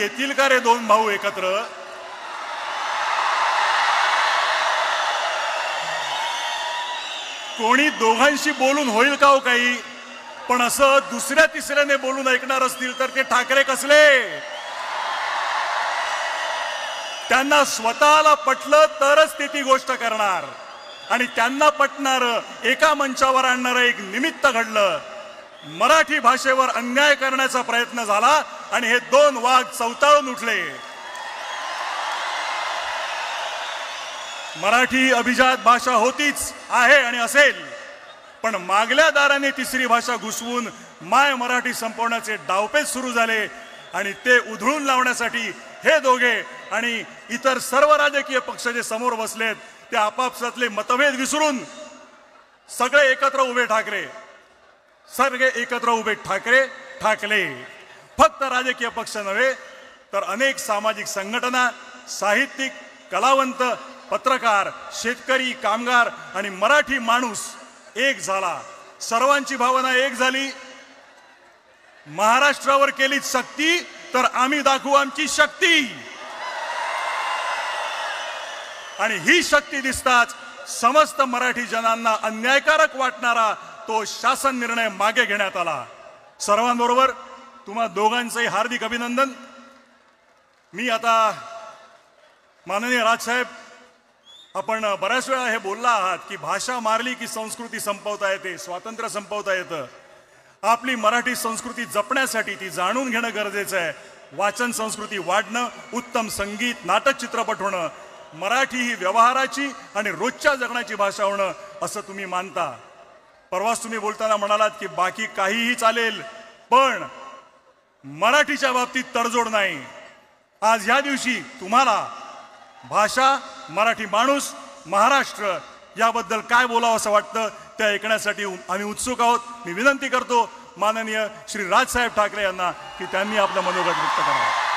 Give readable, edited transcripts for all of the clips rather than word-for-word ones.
येतील का रे दोन भाऊ एकत्र? कोणी दोघांशी बोलून होईल का हो काही? पण असं दुसऱ्या तिसऱ्याने बोलून ऐकणार असतील तर ते ठाकरे कसले? त्यांना स्वतःला पटलं तरच ते ती गोष्ट करणार, आणि त्यांना पटणार एका मंचावर आणणारं एक निमित्त घडलं. मराठी भाषेवर अन्याय करण्याचा प्रयत्न झाला आणि हे दोन वाघ चवताळून उठले. मराठी अभिजात भाषा होतीच, आहे आणि असेल, पण मागल्या दाराने तिसरी भाषा घुसवून माय मराठी संपवण्याचे डावपेच सुरू झाले. आणि ते उधळून लावण्यासाठी हे दोघे आणि इतर सर्व राजकीय पक्ष जे समोर बसलेत ते आपापसातले मतभेद विसरून सगळे एकत्र उभे ठाकरे, सगळे एकत्र उभे ठाकरे ठाकले. फक्त राजकीय पक्ष नव्हे तर अनेक सामाजिक संघटना, साहित्यिक, कलावंत, पत्रकार, शेतकरी, कामगार आणि मराठी माणूस एक झाला. सर्वांची भावना एक झाली. महाराष्ट्रावर केली सक्ती तर आम्ही दाखवू आमची शक्ती. आणि ही शक्ती दिसताच समस्त मराठी जनांना अन्यायकारक वाटणारा तो शासन निर्णय मागे घेण्यात आला. सर्वांबरोबर तुम्हा दोघांचंही हार्दिक अभिनंदन. मी आता माननीय राजसाहेब, आपण बऱ्याच वेळा हे बोलला आहात की भाषा मारली की संस्कृती संपवता येते, स्वातंत्र्य संपवता येतं. आपली मराठी संस्कृती जपण्यासाठी ती जाणून घेणं गरजेचं आहे. वाचन संस्कृती वाढणं, उत्तम संगीत, नाटक, चित्रपट होणं, मराठी ही व्यवहाराची आणि रोजच्या जगण्याची भाषा होणं असं तुम्ही मानता. परवाच तुम्ही बोलताना म्हणालात की बाकी काहीही चालेल पण मराठीच्या बाबतीत तडजोड नाही. आज ह्या दिवशी तुम्हाला भाषा, मराठी माणूस, महाराष्ट्र याबद्दल काय बोलावं असं वाटतं ते ऐकण्यासाठी आम्ही उत्सुक आहोत. मी विनंती करतो माननीय श्री राजसाहेब ठाकरे यांना की त्यांनी आपलं मनोगत व्यक्त करावं.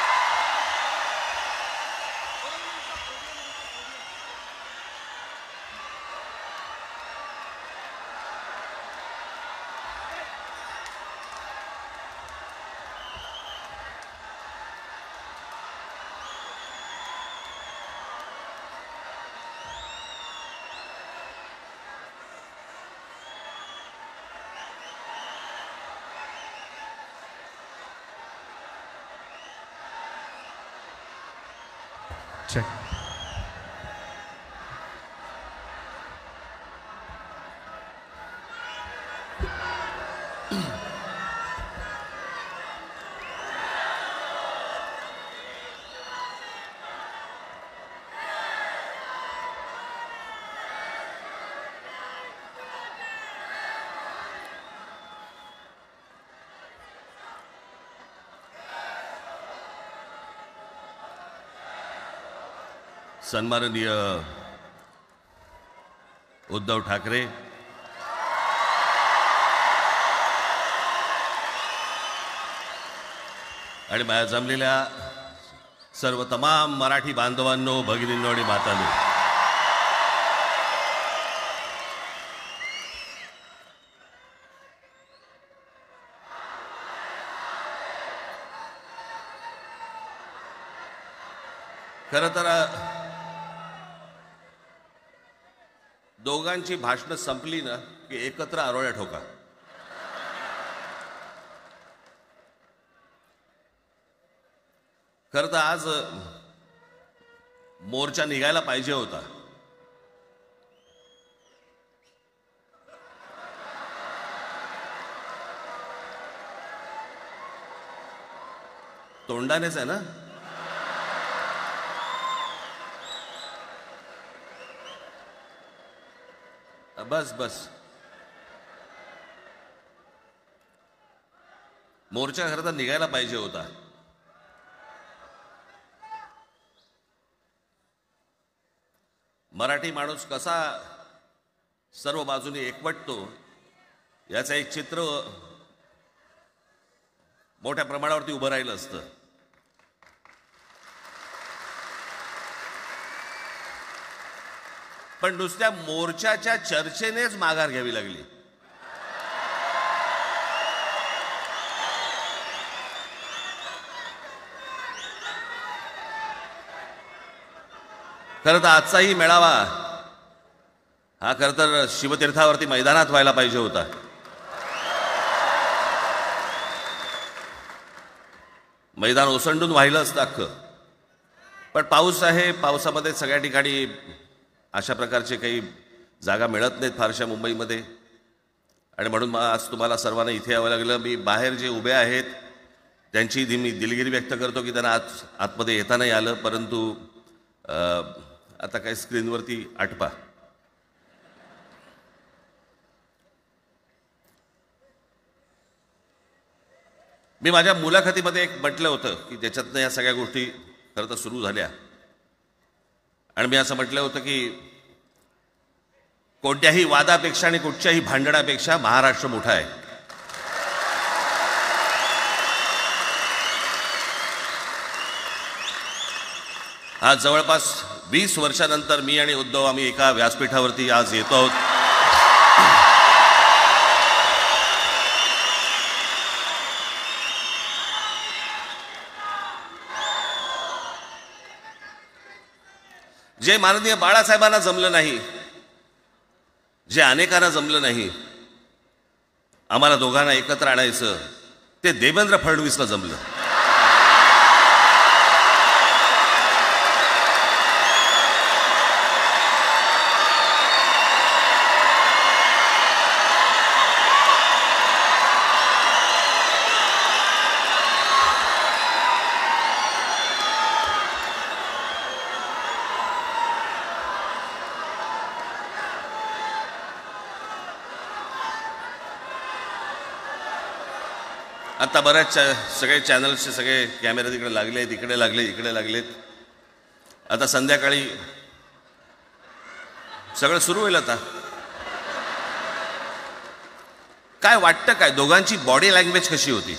Check. सन्माननीय उद्धव ठाकरे, आणि माझ्या जमलेल्या सर्व तमाम मराठी बांधवांनो, भगिनींनो आणि मातांनो, खरं तर दोघांची भाषणं संपली ना की एकत्र आरोळ्या ठोका. खरं तर आज मोर्चा निघायला पाहिजे होता. तोंडानेच आहे ना? बस बस. मोर्चा खरं तर निघायला पाहिजे होता. मराठी माणूस कसा सर्व बाजूने एकवटतो याचं एक चित्र मोठ्या प्रमाणावरती उभं राहिलं असतं. पण नुसत्या मोर्चाच्या चर्चेनेच माघार घ्यावी लागली. खरं तर आजचाही मेळावा हा खरं तर शिवतीर्थावरती मैदानात व्हायला पाहिजे होता. मैदान ओसंडून वाहिलं असतं अख्खं. पण पाऊस आहे, पावसामध्ये सगळ्या ठिकाणी अशा प्रकारचे काही जागा मिळत नाहीत फारशा मुंबईमध्ये, आणि म्हणून आज तुम्हाला सर्वांना इथे यावं लागलं. मी बाहेर जे उभे आहेत त्यांची मी दिलगिरी व्यक्त करतो की त्यांना आतमध्ये येता नाही आलं, परंतु आता काही स्क्रीनवरती आटपा. मी माझ्या मुलाखतीमध्ये एक म्हटलं होतं की ज्याच्यातनं या सगळ्या गोष्टी खरं तर सुरू झाल्या, आणि मी असं म्हटलं होतं की कोणत्याही वादापेक्षा आणि कुठच्याही भांडणापेक्षा महाराष्ट्र मोठा आहे. आज जवळपास 20 वर्षानंतर मी आणि उद्धव आम्ही एका व्यासपीठावरती आज येतो आहोत. जे माननीय बाळासाहेबांना जमलं नाही, जे अनेकांना जमलं नाही आम्हाला दोघांना एकत्र आणायचं, ते देवेंद्र फडणवीसला जमलं. आता बऱ्याच सगळे चॅनल्सचे सगळे कॅमेरे तिकडे लागलेत, इकडे लागले, इकडे लागलेत. आता संध्याकाळी सगळं सुरू होईल. आता काय वाटतं, काय दोघांची बॉडी लँग्वेज कशी होती?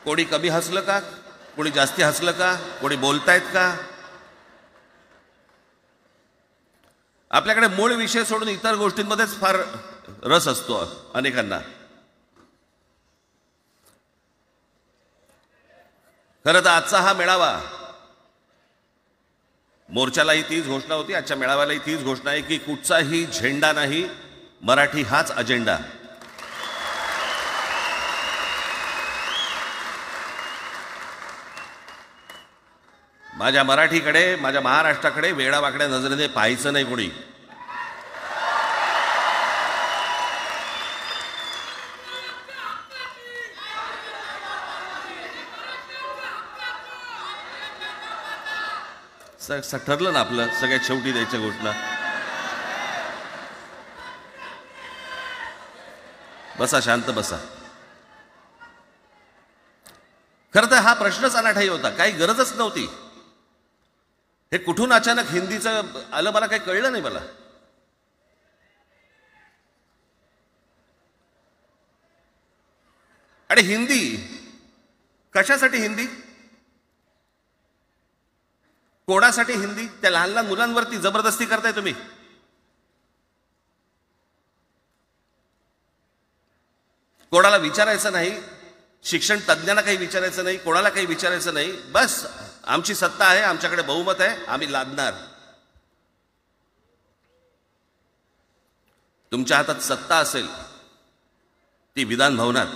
कोणी कमी हसलं का, कोणी जास्ती हसलं का, कोणी बोलतायत का? आपल्याकडे मूळ विषय सोडून इतर गोष्टींमध्येच फार रस असतो अनेकांना. खरं तर आजचा हा मेळावा, मोर्चालाही तीच घोषणा होती, आजच्या मेळाव्यालाही तीच घोषणा आहे की कुठचाही झेंडा नाही, मराठी हाच अजेंडा. माझ्या मराठीकडे, माझ्या महाराष्ट्राकडे वेडावाकड्या नजरेने पाहायचं नाही कोणी. ठरलं ना आपलं, सगळ्यात शेवटी द्यायच्या घोषणा. बसा, शांत बसा. खरं तर हा प्रश्नच अनाठाई होता, काही गरजच नव्हती. हे कुठून अचानक हिंदीचं आलं मला काही कळलं नाही मला. आणि हिंदी कशासाठी? हिंदी कोणासाठी? हिंदी त्या लहान लहान मुलांवरती जबरदस्ती करताय तुम्ही. कोणाला विचारायचं नाही, शिक्षण तज्ज्ञांना काही विचारायचं नाही, कोणाला काही विचारायचं नाही. बस आमची सत्ता आहे, आमच्याकडे बहुमत आहे, आम्ही लादणार. तुमच्या हातात सत्ता असेल ती विधान भवनात,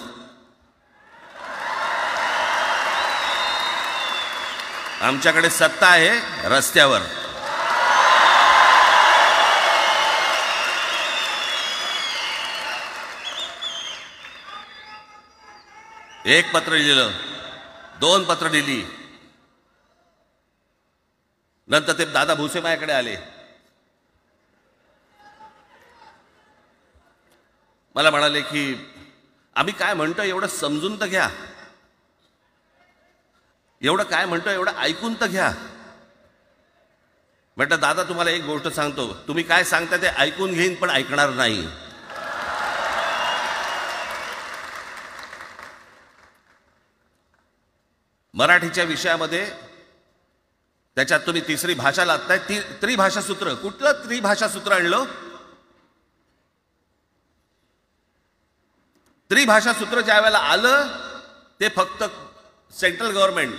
आमच्याकडे सत्ता आहे रस्त्यावर. एक पत्र लिहिलं, 2 पत्र लिहिली, नंतर ते दादा भुसे माझ्याकडे आले. मला म्हणाले की आम्ही काय म्हणतो एवढं समजून तर घ्या, एवढं काय म्हणतो एवढं ऐकून तर घ्या. म्हटलं दादा तुम्हाला एक गोष्ट सांगतो, तुम्ही काय सांगता ते ऐकून घेईन पण ऐकणार नाही. मराठीच्या विषयामध्ये त्याच्यात तुम्ही तिसरी भाषा लादताय, त्रिभाषा सूत्र. कुठलं त्रिभाषा सूत्र आणलं? त्रिभाषा सूत्र ज्या वेळेला आलं ते फक्त सेंट्रल गव्हर्नमेंट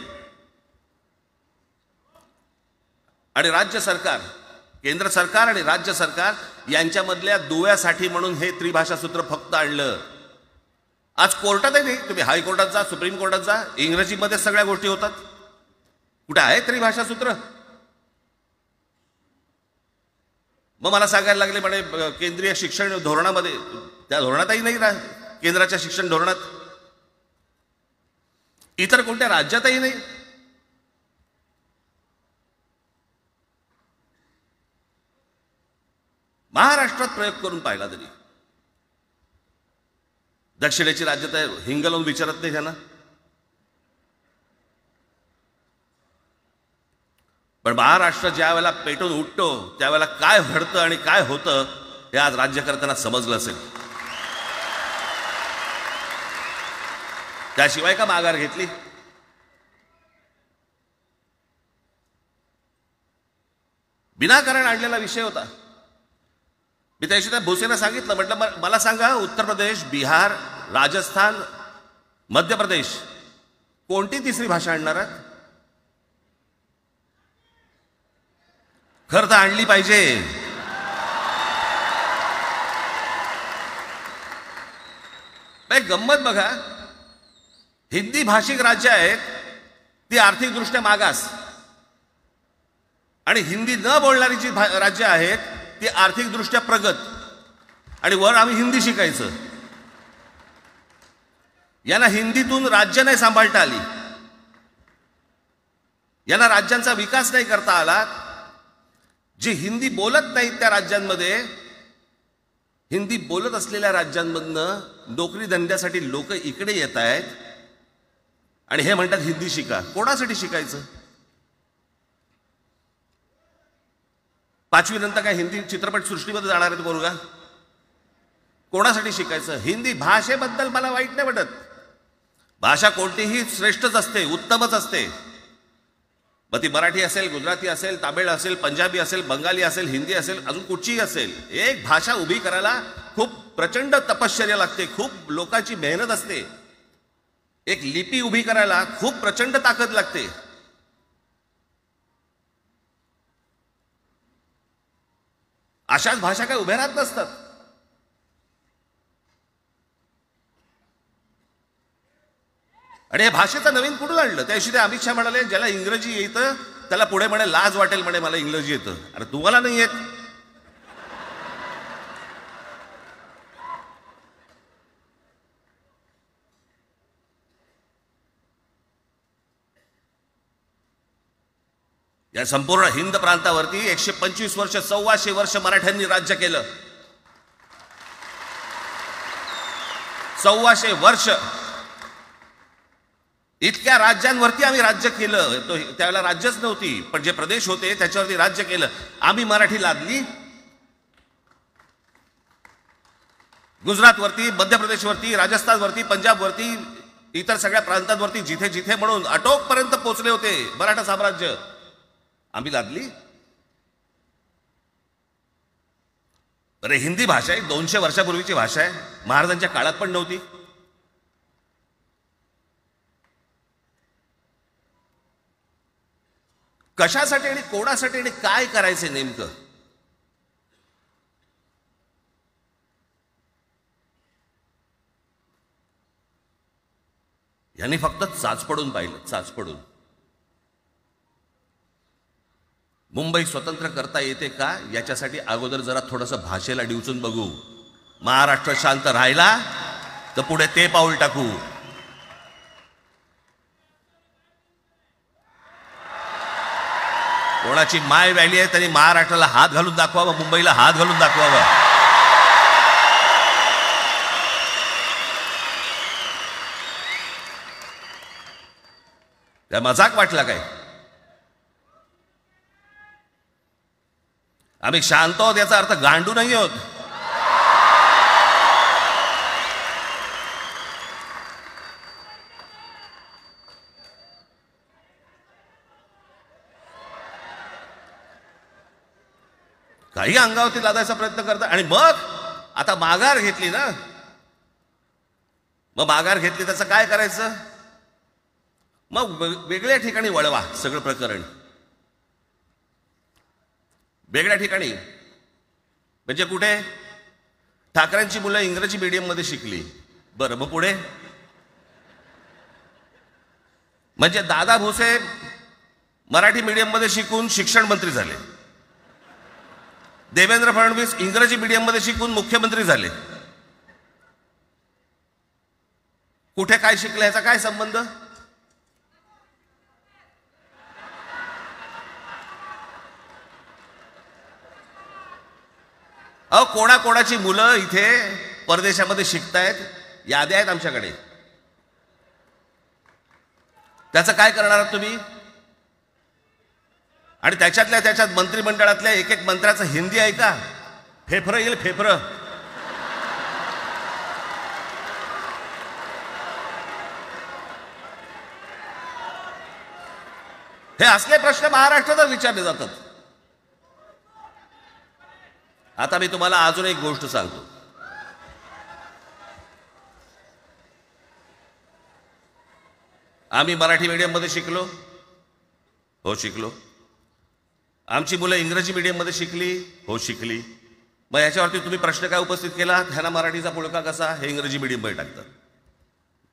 आणि राज्य सरकार, केंद्र सरकार आणि राज्य सरकार यांच्यामधल्या दुव्यासाठी म्हणून हे त्रिभाषा सूत्र फक्त आणलं. आज कोर्टातही नाही, तुम्ही हायकोर्टात जा, सुप्रीम कोर्टात जा, इंग्रजीमध्ये सगळ्या गोष्टी होतात. कुठे आहे त्रिभाषा सूत्र? मग मला सांगायला लागले म्हणे केंद्रीय शिक्षण धोरणामध्ये, त्या धोरणातही नाही ना, केंद्राच्या शिक्षण धोरणात, इतर कोणत्या राज्यातही नाही. महाराष्ट्रात प्रयोग करून पाहिला तरी दक्षिणेची राज्य तर हिंग लावून विचारत नाही त्यांना. पण महाराष्ट्र ज्या वेळेला पेटून उठतो त्यावेळेला काय घडतं आणि काय होतं हे आज राज्यकर्त्यांना समजलं असेल. त्याशिवाय का माघार घेतली? विनाकारण आणलेला विषय होता. मी त्याशी त्या भोसेला सांगितलं, म्हटलं मला सांगा, उत्तर प्रदेश, बिहार, राजस्थान, मध्य प्रदेश कोणती तिसरी भाषा आणणार आहेत? खरं तर आणली पाहिजे. गंमत बघा, हिंदी भाषिक राज्य आहेत ती आर्थिकदृष्ट्या मागास, आणि हिंदी न बोलणारी जी राज्य आहेत ती आर्थिकदृष्ट्या प्रगत, आणि वर आम्ही हिंदी शिकायचं. यांना हिंदीतून राज्य नाही सांभाळता आली, यांना राज्यांचा विकास नाही करता आला. जे हिंदी बोलत नाहीत त्या राज्यांमध्ये, हिंदी बोलत असलेल्या राज्यांमधनं नोकरी धंद्यासाठी लोक इकडे येत आहेत आणि हे म्हणतात हिंदी शिका. कोणासाठी शिकायचं? 5वी नंतर काय हिंदी चित्रपट सृष्टीमध्ये जाणार आहेत पोरगा? कोणासाठी शिकायचं? हिंदी भाषेबद्दल मला वाईट नाही वाटत, भाषा कोणतीही श्रेष्ठच असते, उत्तमच असते. मग ती मराठी असेल, गुजराती असेल, तामिळ असेल, पंजाबी असेल, बंगाली असेल, हिंदी असेल, अजून कुठचीही असेल. एक भाषा उभी करायला खूप प्रचंड तपश्चर्या लागते, खूप लोकांची मेहनत असते. एक लिपी उभी करायला खूप प्रचंड ताकद लागते. अशाच भाषा काय उभ्या राहत नसतात. आणि या भाषेचं नवीन कुठून आणलं? त्याविषयी ते अमित शहा म्हणाले, ज्याला इंग्रजी येतं त्याला पुढे म्हणे लाज वाटेल, म्हणे मला इंग्रजी येतं. अरे तुम्हाला नाही येत? या संपूर्ण हिंद प्रांतावरती 125 वर्ष, 1400 वर्ष मराठ्यांनी राज्य केलं. 1400 वर्ष इतक्या राज्यांवरती आम्ही राज्य केलं. त्यावेळेला राज्यच नव्हती, पण जे प्रदेश होते त्याच्यावरती राज्य केलं. आम्ही मराठी लादली गुजरातवरती, मध्य प्रदेशवरती, राजस्थानवरती, पंजाबवरती, इतर सगळ्या प्रांतांवरती जिथे जिथे म्हणून अटोकपर्यंत पोहोचले होते मराठा साम्राज्य, आम्ही लादली. अरे हिंदी भाषा आहे 200 वर्षापूर्वीची भाषा आहे, महाराजांच्या काळात पण नव्हती. कशासाठी आणि कोणासाठी आणि काय करायचे नेमकं? यांनी फक्त चाचपडून पाहिलं, चाचपडून. मुंबई स्वतंत्र करता येते का याच्यासाठी अगोदर जरा थोडंसं भाषेला डिवचून बघू. महाराष्ट्र शांत राहिला तर पुढे ते पाऊल टाकू. कोणाची माय व्हॅली आहे त्यांनी महाराष्ट्राला हात घालून दाखवावा, मुंबईला हात घालून दाखवावा. त्या मजाक वाटला काय? आम्ही शांत आहोत याचा अर्थ गांडू नाही आहोत. काही अंगावरती लादायचा प्रयत्न करतात आणि मग आता माघार घेतली ना, मग माघार घेतली त्याचं काय करायचं? मग वेगळ्या ठिकाणी वळवा सगळं प्रकरण. वेगळ्या ठिकाणी. म्हणजे कुठे? ठाकरेंची मुलं इंग्रजी मीडियममध्ये शिकली. बरं, मग पुढे? म्हणजे दादा भुसे मराठी मीडियममध्ये शिकून शिक्षण मंत्री झाले. देवेंद्र फडणवीस इंग्रजी मीडियममध्ये शिकून मुख्यमंत्री झाले. कुठे काय शिकले याचा काय संबंध? अहो, कोणाकोणाची मुलं इथे परदेशामध्ये शिकतायत, याद्या आहेत आमच्याकडे. त्याचं काय करणार आहात तुम्ही? आणि त्याच्यात मंत्रिमंडळातल्या एक एक मंत्र्याचं हिंदी आहे का? फेफरं येईल, फेफरं. हे असले प्रश्न महाराष्ट्रातच विचारले जातात. आता मी तुम्हाला अजून एक गोष्ट सांगतो. आम्ही मराठी मीडियममध्ये शिकलो. हो, शिकलो. आमची मुलं इंग्रजी मीडियममध्ये शिकली. हो, शिकली. मग याच्यावरती तुम्ही प्रश्न काय उपस्थित केला? ह्यांना मराठीचा पुळका कसा? हे इंग्रजी मीडियममध्ये टाकतात.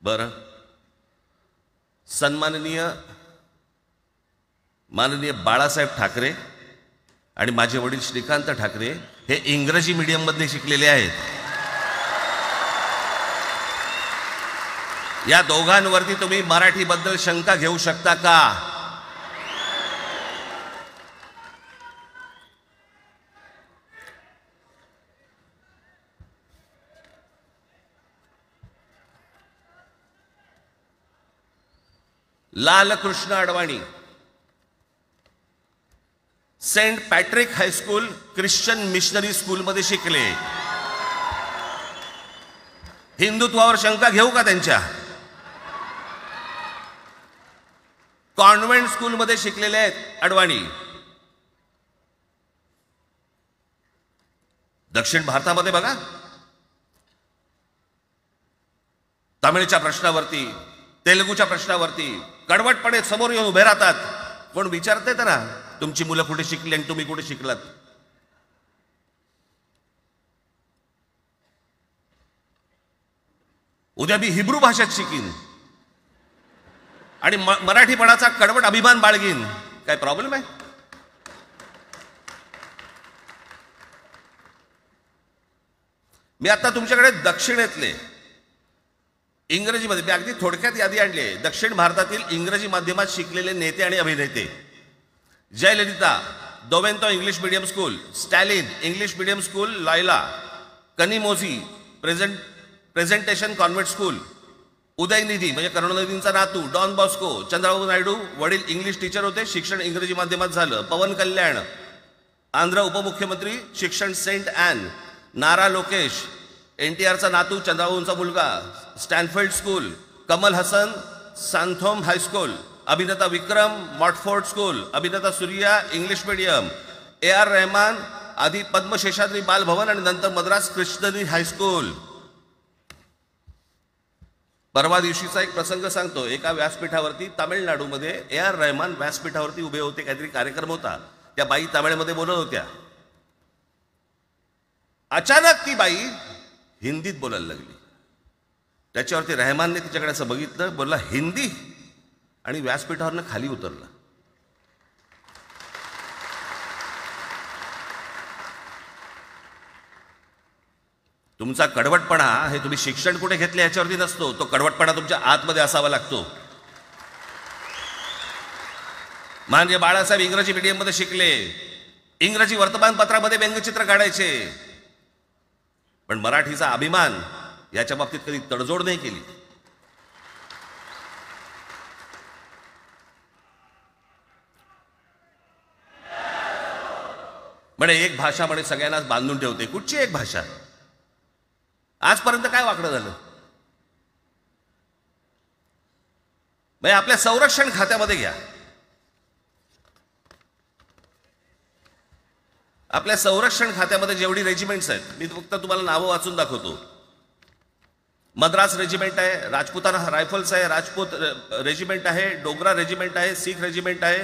बरं, माननीय बाळासाहेब ठाकरे आणि माझे वडील श्रीकांत ठाकरे हे इंग्रजी मीडियममध्ये शिकलेले आहेत. या दोघांवरती तुम्ही मराठीबद्दल शंका घेऊ शकता का? Lalkrishna Advani Saint Patrick high school Christian missionary स्कूलमध्ये शिकले. हिंदुत्वावर शंका घेऊ का त्यांच्या? कॉन्व्हेंट स्कूलमध्ये शिकलेले आहेत अडवाणी. दक्षिण भारतामध्ये बघा, तमिळच्या प्रश्नावरती, तेलुगूच्या प्रश्नावरती कडवटपणे समोर येऊन उभे राहतात. कोण विचारते तर ना, तुमची मुलं कुठे शिकली आणि तुम्ही कुठे शिकलात? उद्या मी हिब्रू भाषेत शिकीन आणि मराठीपणाचा कडवट अभिमान बाळगीन. काय प्रॉब्लेम आहे? मी आता तुमच्याकडे दक्षिणेतले इंग्रजीमध्ये, मी अगदी थोडक्यात यादी आणली आहे. दक्षिण भारतातील इंग्रजी माध्यमात शिकलेले नेते आणि अभिनेते: Jayalalithaa Doveton English medium school, Stalin English medium school Loyola, Kanimozhi presentation convent school, Udhayanidhi म्हणजे करुणानिधींचा नातू डॉन बॉस्को, चंद्रबाबू नायडू वडील इंग्लिश टीचर होते, शिक्षण इंग्रजी माध्यमात झालं, पवन कल्याण आंध्र उपमुख्यमंत्री, शिक्षण सेंट ॲन, नारा लोकेश NTRचा नातू चंद्रबाबूंचा मुलगा, Stanfield school, Kamal Haasan Santhome high school, अभिनेता विक्रम मॉटफोर्ड स्कूल, अभिनेता Surya English medium, AR Rahman आधी पद्मशेषाद्री बालभवन आणि नंतर मद्रास कृष्णनी हायस्कूल. परवा दिवशीचा एक प्रसंग सांगतो. एका व्यासपीठावरती तामिळनाडूमध्ये AR रहमान व्यासपीठावरती उभे होते. काहीतरी कार्यक्रम होता. त्या बाई तामिळमध्ये बोलत होत्या. अचानक ती बाई हिंदीत बोलायला लागली. त्याच्यावरती रहमानने तिच्याकडे असं बघितलं, बोलला हिंदी, आणि व्यासपीठावरनं खाली उतरला. तुमचा कडवटपणा हे तुम्ही शिक्षण कुठे घेतले याच्यावरती नसतो. तो कडवटपणा तुमच्या आतमध्ये असावा लागतो. माननीय बाळासाहेब इंग्रजी मीडियममध्ये शिकले, इंग्रजी वर्तमानपत्रामध्ये व्यंगचित्र काढायचे, पण मराठीचा अभिमान याच्या बाबतीत कधी तडजोड नाही केली. म्हणे एक भाषा म्हणे सगळ्यांनाच बांधून ठेवते. कुठची एक भाषा? आजपर्यंत काय वाकडं झालं? म्हणजे आपल्या संरक्षण खात्यामध्ये घ्या. आपल्या संरक्षण खात्यामध्ये जेवढी रेजिमेंट्स आहेत, मी फक्त तुम्हाला नावं वाचून दाखवतो. मद्रास रेजिमेंट आहे, राजपुताना रायफल्स आहे, राजपूत रेजिमेंट आहे, डोगरा रेजिमेंट आहे, सीख रेजिमेंट आहे,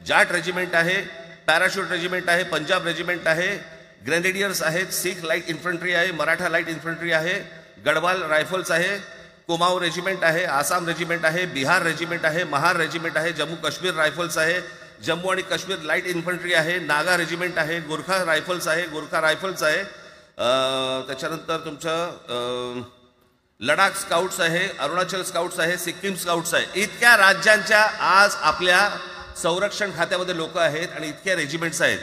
जाट रेजिमेंट आहे, पॅराशूट रेजिमेंट आहे, पंजाब रेजिमेंट आहे, ग्रेनेडियर्स आहेत, सिख लाईट इन्फंट्री आहे, मराठा लाईट इन्फंट्री आहे, गढवाल रायफल्स आहे, कुमाऊ रेजिमेंट आहे, आसाम रेजिमेंट आहे, बिहार रेजिमेंट आहे, महार रेजिमेंट आहे, जम्मू काश्मीर रायफल्स आहे, जम्मू आणि काश्मीर लाईट इन्फंट्री आहे, नागा रेजिमेंट आहे, गोरखा रायफल्स आहे, गोरखा रायफल्स आहे, त्याच्यानंतर तुमचं लडाख स्काउट्स आहे, अरुणाचल स्काउट्स आहे, सिक्कीम स्काउट्स आहे. इतक्या राज्यांच्या आज आपल्या संरक्षण खात्यामध्ये लोक आहेत आणि इतक्या रेजिमेंट्स आहेत.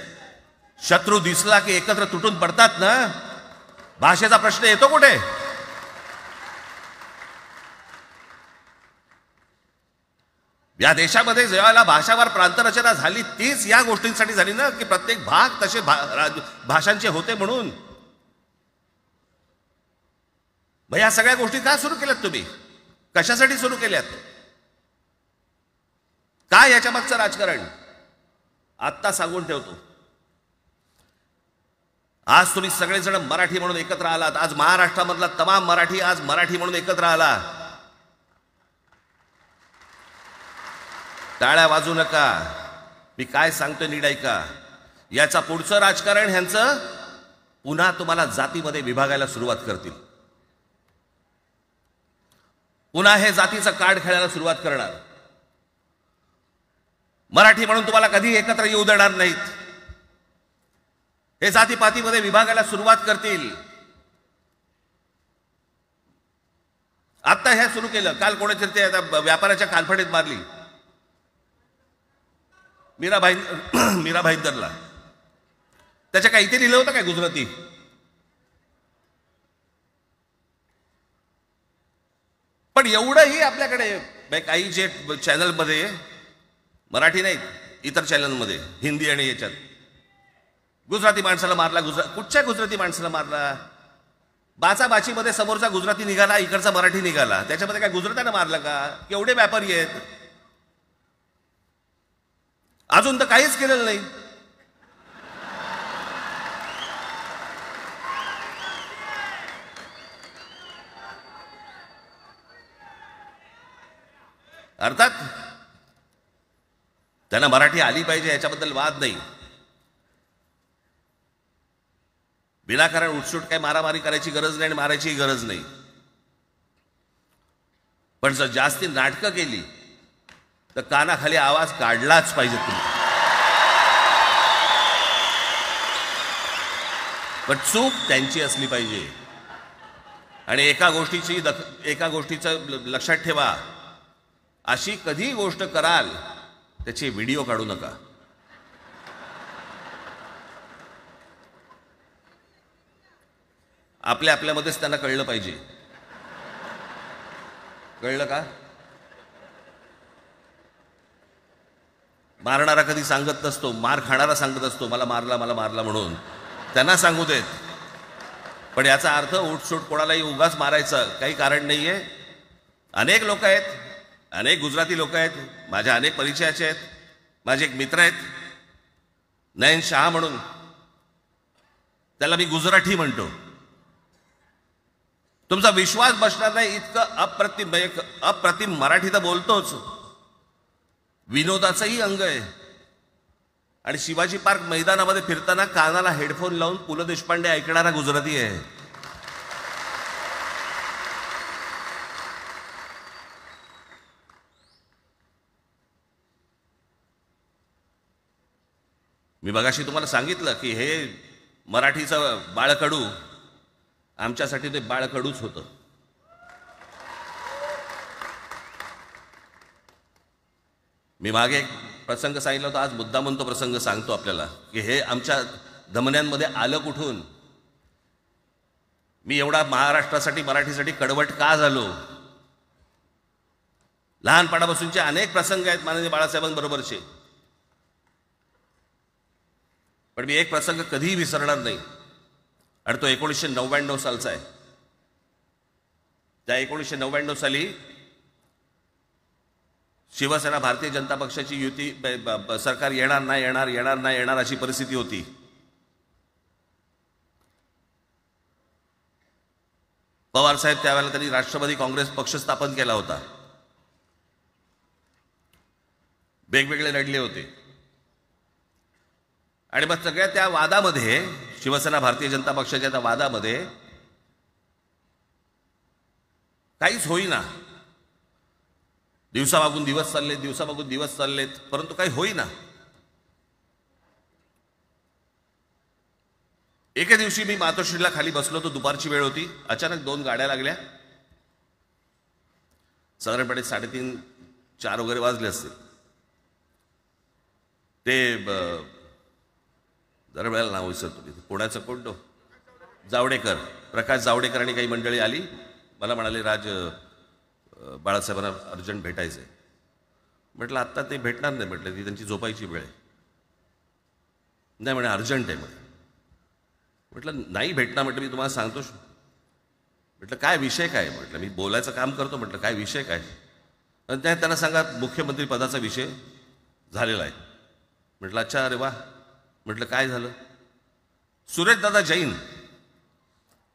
शत्रू दिसला की एकत्र तुटून पडतात ना. भाषेचा प्रश्न येतो कुठे? या देशामध्ये जेव्हा भाषावार प्रांतरचना झाली तीच या गोष्टींसाठी झाली ना, की प्रत्येक भाग तसे भाषांचे होते म्हणून. मग या सगळ्या गोष्टी का सुरू केल्यात तुम्ही? कशासाठी सुरू केल्यात? काय याच्या मागचं राजकारण? आत्ता सांगून ठेवतो. आज तुम्ही सगळेजण मराठी म्हणून एकत्र आलात. आज महाराष्ट्रामधला तमाम मराठी आज मराठी म्हणून एकत्र आला. टाळ्या वाजू नका. मी काय सांगतोय नीट ऐका. याचा पुढचं राजकारण ह्यांचं पुन्हा तुम्हाला जातीमध्ये विभागायला सुरुवात करतील. पुन्हा हे जातीचं कार्ड खेळायला सुरुवात करणार. मराठी म्हणून तुम्हाला कधी एकत्र येऊ देणार नाहीत. हे जातीपातीमध्ये विभागायला सुरुवात करतील. आता हे सुरू केलं. काल कोणीतरी ते व्यापाऱ्याच्या कानफडीत मारली मीरा भाईंदरला. त्याच्या काय इथे लिहिलं होतं काय गुजराती? पण एवढंही आपल्याकडे काही जे चॅनलमध्ये मराठी नाहीत, इतर चॅनलमध्ये हिंदी आणि याच्यात गुजराती माणसाला मारला. कुठच्या गुजराती माणसाला मारला? बाचाबाचीमध्ये समोरचा गुजराती निघाला, इकडचा मराठी निघाला. त्याच्यामध्ये काय गुजरात्यानं मारलं का? केवढे व्यापारी आहेत. अजून तर काहीच केलेलं नाही. अर्थात त्यांना मराठी आली पाहिजे याच्याबद्दल वाद नाही. विनाकारण उठसूट काय मारामारी करायची गरज नाही आणि मारायची गरज नाही. पण जर जास्ती नाटकं केली तर कानाखाली आवाज काढलाच पाहिजे तुम्ही. पण चूक त्यांची असली पाहिजे. आणि एका गोष्टीचं लक्षात ठेवा. अशी कधी गोष्ट कराल त्याचे व्हिडिओ काढू नका. आपल्यामध्येच त्यांना कळलं पाहिजे. कळलं का? मारणारा कधी सांगत नसतो, मार खाणारा सांगत असतो मला मारला म्हणून. त्यांना सांगू देत. पण याचा अर्थ उठसूट कोणालाही उगाच मारायचं काही कारण नाहीये. अनेक लोक आहेत, अनेक गुजराती लोक आहेत, माझ्या अनेक परिचयाचे आहेत. माझे एक मित्र आहेत नयन शहा म्हणून, त्याला मी गुजराठी म्हणतो. तुमचा विश्वास बसणार नाही इतकं अप्रतिम मराठी तर बोलतोच. विनोदाचंही अंग आहे. आणि शिवाजी पार्क मैदानामध्ये फिरताना कानाला हेडफोन लावून पु ल देशपांडे ऐकणारा गुजराती आहे. मी मगाशी तुम्हाला सांगितलं की हे मराठीचं बाळकडू आमच्यासाठी ते बाळकडूच होतं. मी मागे एक प्रसंग सांगितला होता. आज मुद्दा म्हणतो प्रसंग सांगतो आपल्याला की हे आमच्या धमन्यांमध्ये आलं कुठून. मी एवढा महाराष्ट्रासाठी मराठीसाठी कडवट का झालो. लहानपणापासूनचे अनेक प्रसंग आहेत माननीय बाळासाहेबांबरोबरचे. पण मी एक प्रसंग कधीही विसरणार नाही. आणि तो 1999 सालचा आहे. त्या 1999 साली शिवसेना भारतीय जनता पक्षाची युती सरकार येणार नाही अशी परिस्थिती होती. पवार साहेब त्यावेळेला त्यांनी राष्ट्रवादी काँग्रेस पक्ष स्थापन केला होता. वेगवेगळे लढले होते. आणि मग सगळ्या त्या वादामध्ये, शिवसेना भारतीय जनता पक्षाच्या त्या वादामध्ये काहीच होईना. दिवसामागून दिवस चाललेत, परंतु काही होईना. एके दिवशी मी मातोश्रीला खाली बसलो होतो, दुपारची वेळ होती. अचानक 2 गाड्या लागल्या. साधारणपणे 3:30-4 वगैरे वाजले असते. ते जरा वेळेला नाव विसरतो, पुण्याचं कोण जावडेकर, प्रकाश जावडेकर आणि काही मंडळी आली. मला म्हणाले, राज बाळासाहेबांना अर्जंट भेटायचं आहे. म्हटलं आत्ता ते भेटणार नाही. म्हटलं ती त्यांची झोपायची वेळ आहे. नाही म्हणे अर्जंट आहे म्हणे. म्हटलं नाही भेटणार. म्हटलं मी तुम्हाला सांगतो. म्हटलं काय विषय काय? म्हटलं मी बोलायचं काम करतो. म्हटलं काय विषय काय? आणि त्यांना सांगा मुख्यमंत्री पदाचा विषय झालेला आहे. म्हटलं अच्छा, अरे वा. म्हटलं काय झालं? सुरेशदादा जैन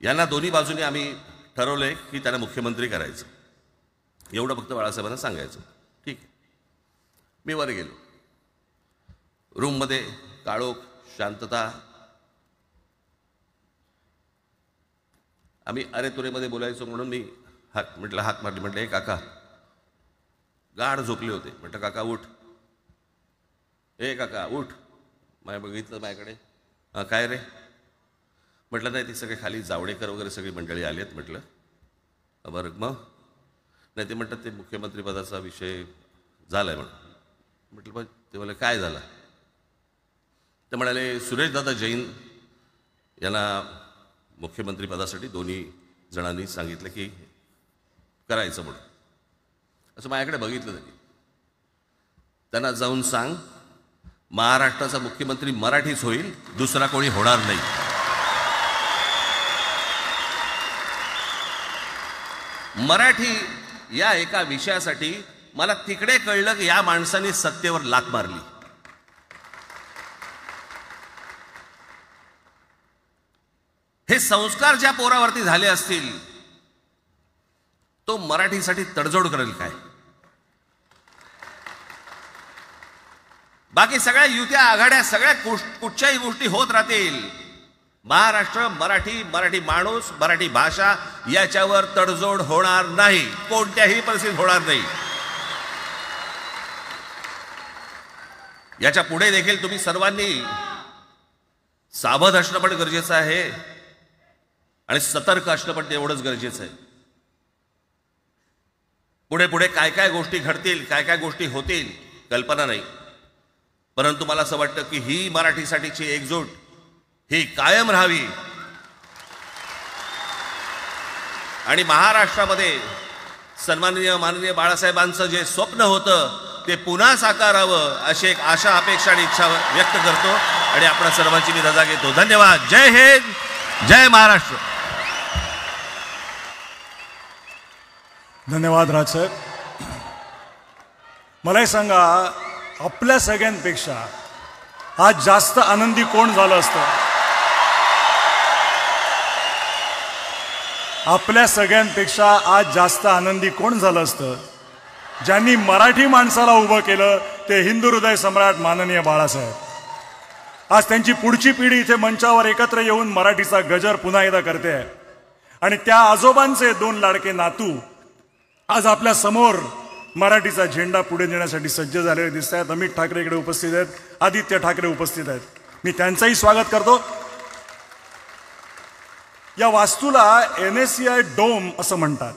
यांना दोन्ही बाजूने आम्ही ठरवलंय की त्यांना मुख्यमंत्री करायचं. एवढं फक्त बाळासाहेबांना सांगायचं. ठीक आहे. मी वर गेलो. रूममध्ये काळोख, शांतता. आम्ही अरे तुरेमध्ये बोलायचो म्हणून मी हाक मारली. म्हटलं हे काका गाढ झोपले होते. म्हटलं काका उठ. हे काका उठ. बघितलं माझ्याकडे. हां काय रे? म्हटलं नाही, ती सगळे खाली जावडेकर वगैरे सगळी मंडळी आली आहेत. म्हटलं बरं मग? नाही ते म्हणतात ते मुख्यमंत्री पदाचा विषय झाला आहे म्हणून. म्हटलं पण ते म्हणाले काय झालं? ते म्हणाले सुरेशदादा जैन यांना मुख्यमंत्री पदासाठी दोन्ही जणांनी सांगितलं की करायचं म्हणून. असं माझ्याकडे बघितलं त्यांनी. त्यांना जाऊन सांग महाराष्ट्राचा मुख्यमंत्री मराठीच होईल, दुसरा कोणी होणार नाही. मराठी या एका विषयासाठी मला तिकडे कळलं की या माणसाने सत्तेवर लाथ मारली. हे संस्कार ज्या पोरावरती झाले असतील तो मराठीसाठी तडजोड करेल काय? बाकी सगळ्या युत्या आघाड्या सगळ्या कुठच्याही गोष्टी होत राहतील. महाराष्ट्र, मराठी माणूस, मराठी भाषा याच्यावर तडजोड होणार नाही. कोणत्याही परिस्थितीत होणार नाही. याच्या पुढे देखील तुम्ही सर्वांनी सावध असणं पण गरजेचं आहे आणि सतर्क असणं पण तेवढंच गरजेचं आहे. पुढे पुढे काय काय गोष्टी घडतील, काय काय गोष्टी होतील कल्पना नाही. परंतु मला असं वाटतं की ही मराठीसाठीची एकजूट ही कायम राहावी आणि महाराष्ट्रामध्ये माननीय बाळासाहेबांचं जे स्वप्न होतं ते पुन्हा साकारावं अशी एक आशा, अपेक्षा आणि इच्छा व्यक्त करतो आणि आपल्या सर्वांची मी रजा घेतो. धन्यवाद. जय हिंद, जय महाराष्ट्र. धन्यवाद राजसाहेब. मलाही सांगा, आपल्या सगळ्यांपेक्षा आज जास्त आनंदी कोण झालं असतं? आपल्या सगळ्यांपेक्षा आज जास्त आनंदी कोण झालं असतं? ज्यांनी मराठी माणसाला उभं केलं ते हिंदू हृदय सम्राट माननीय बाळासाहेब. आज त्यांची पुढची पिढी इथे मंचावर एकत्र येऊन मराठीचा गजर पुन्हा एकदा करते आहे आणि त्या आजोबांचे 2 लाडके नातू आज आपल्या समोर मराठीचा झेंडा पुढे नेण्यासाठी सज्ज झालेले दिसत आहेत. अमित ठाकरे इकडे उपस्थित आहेत, आदित्य ठाकरे उपस्थित आहेत. मी त्यांचंही स्वागत करतो. या वास्तूला NSCI डोम असं म्हणतात,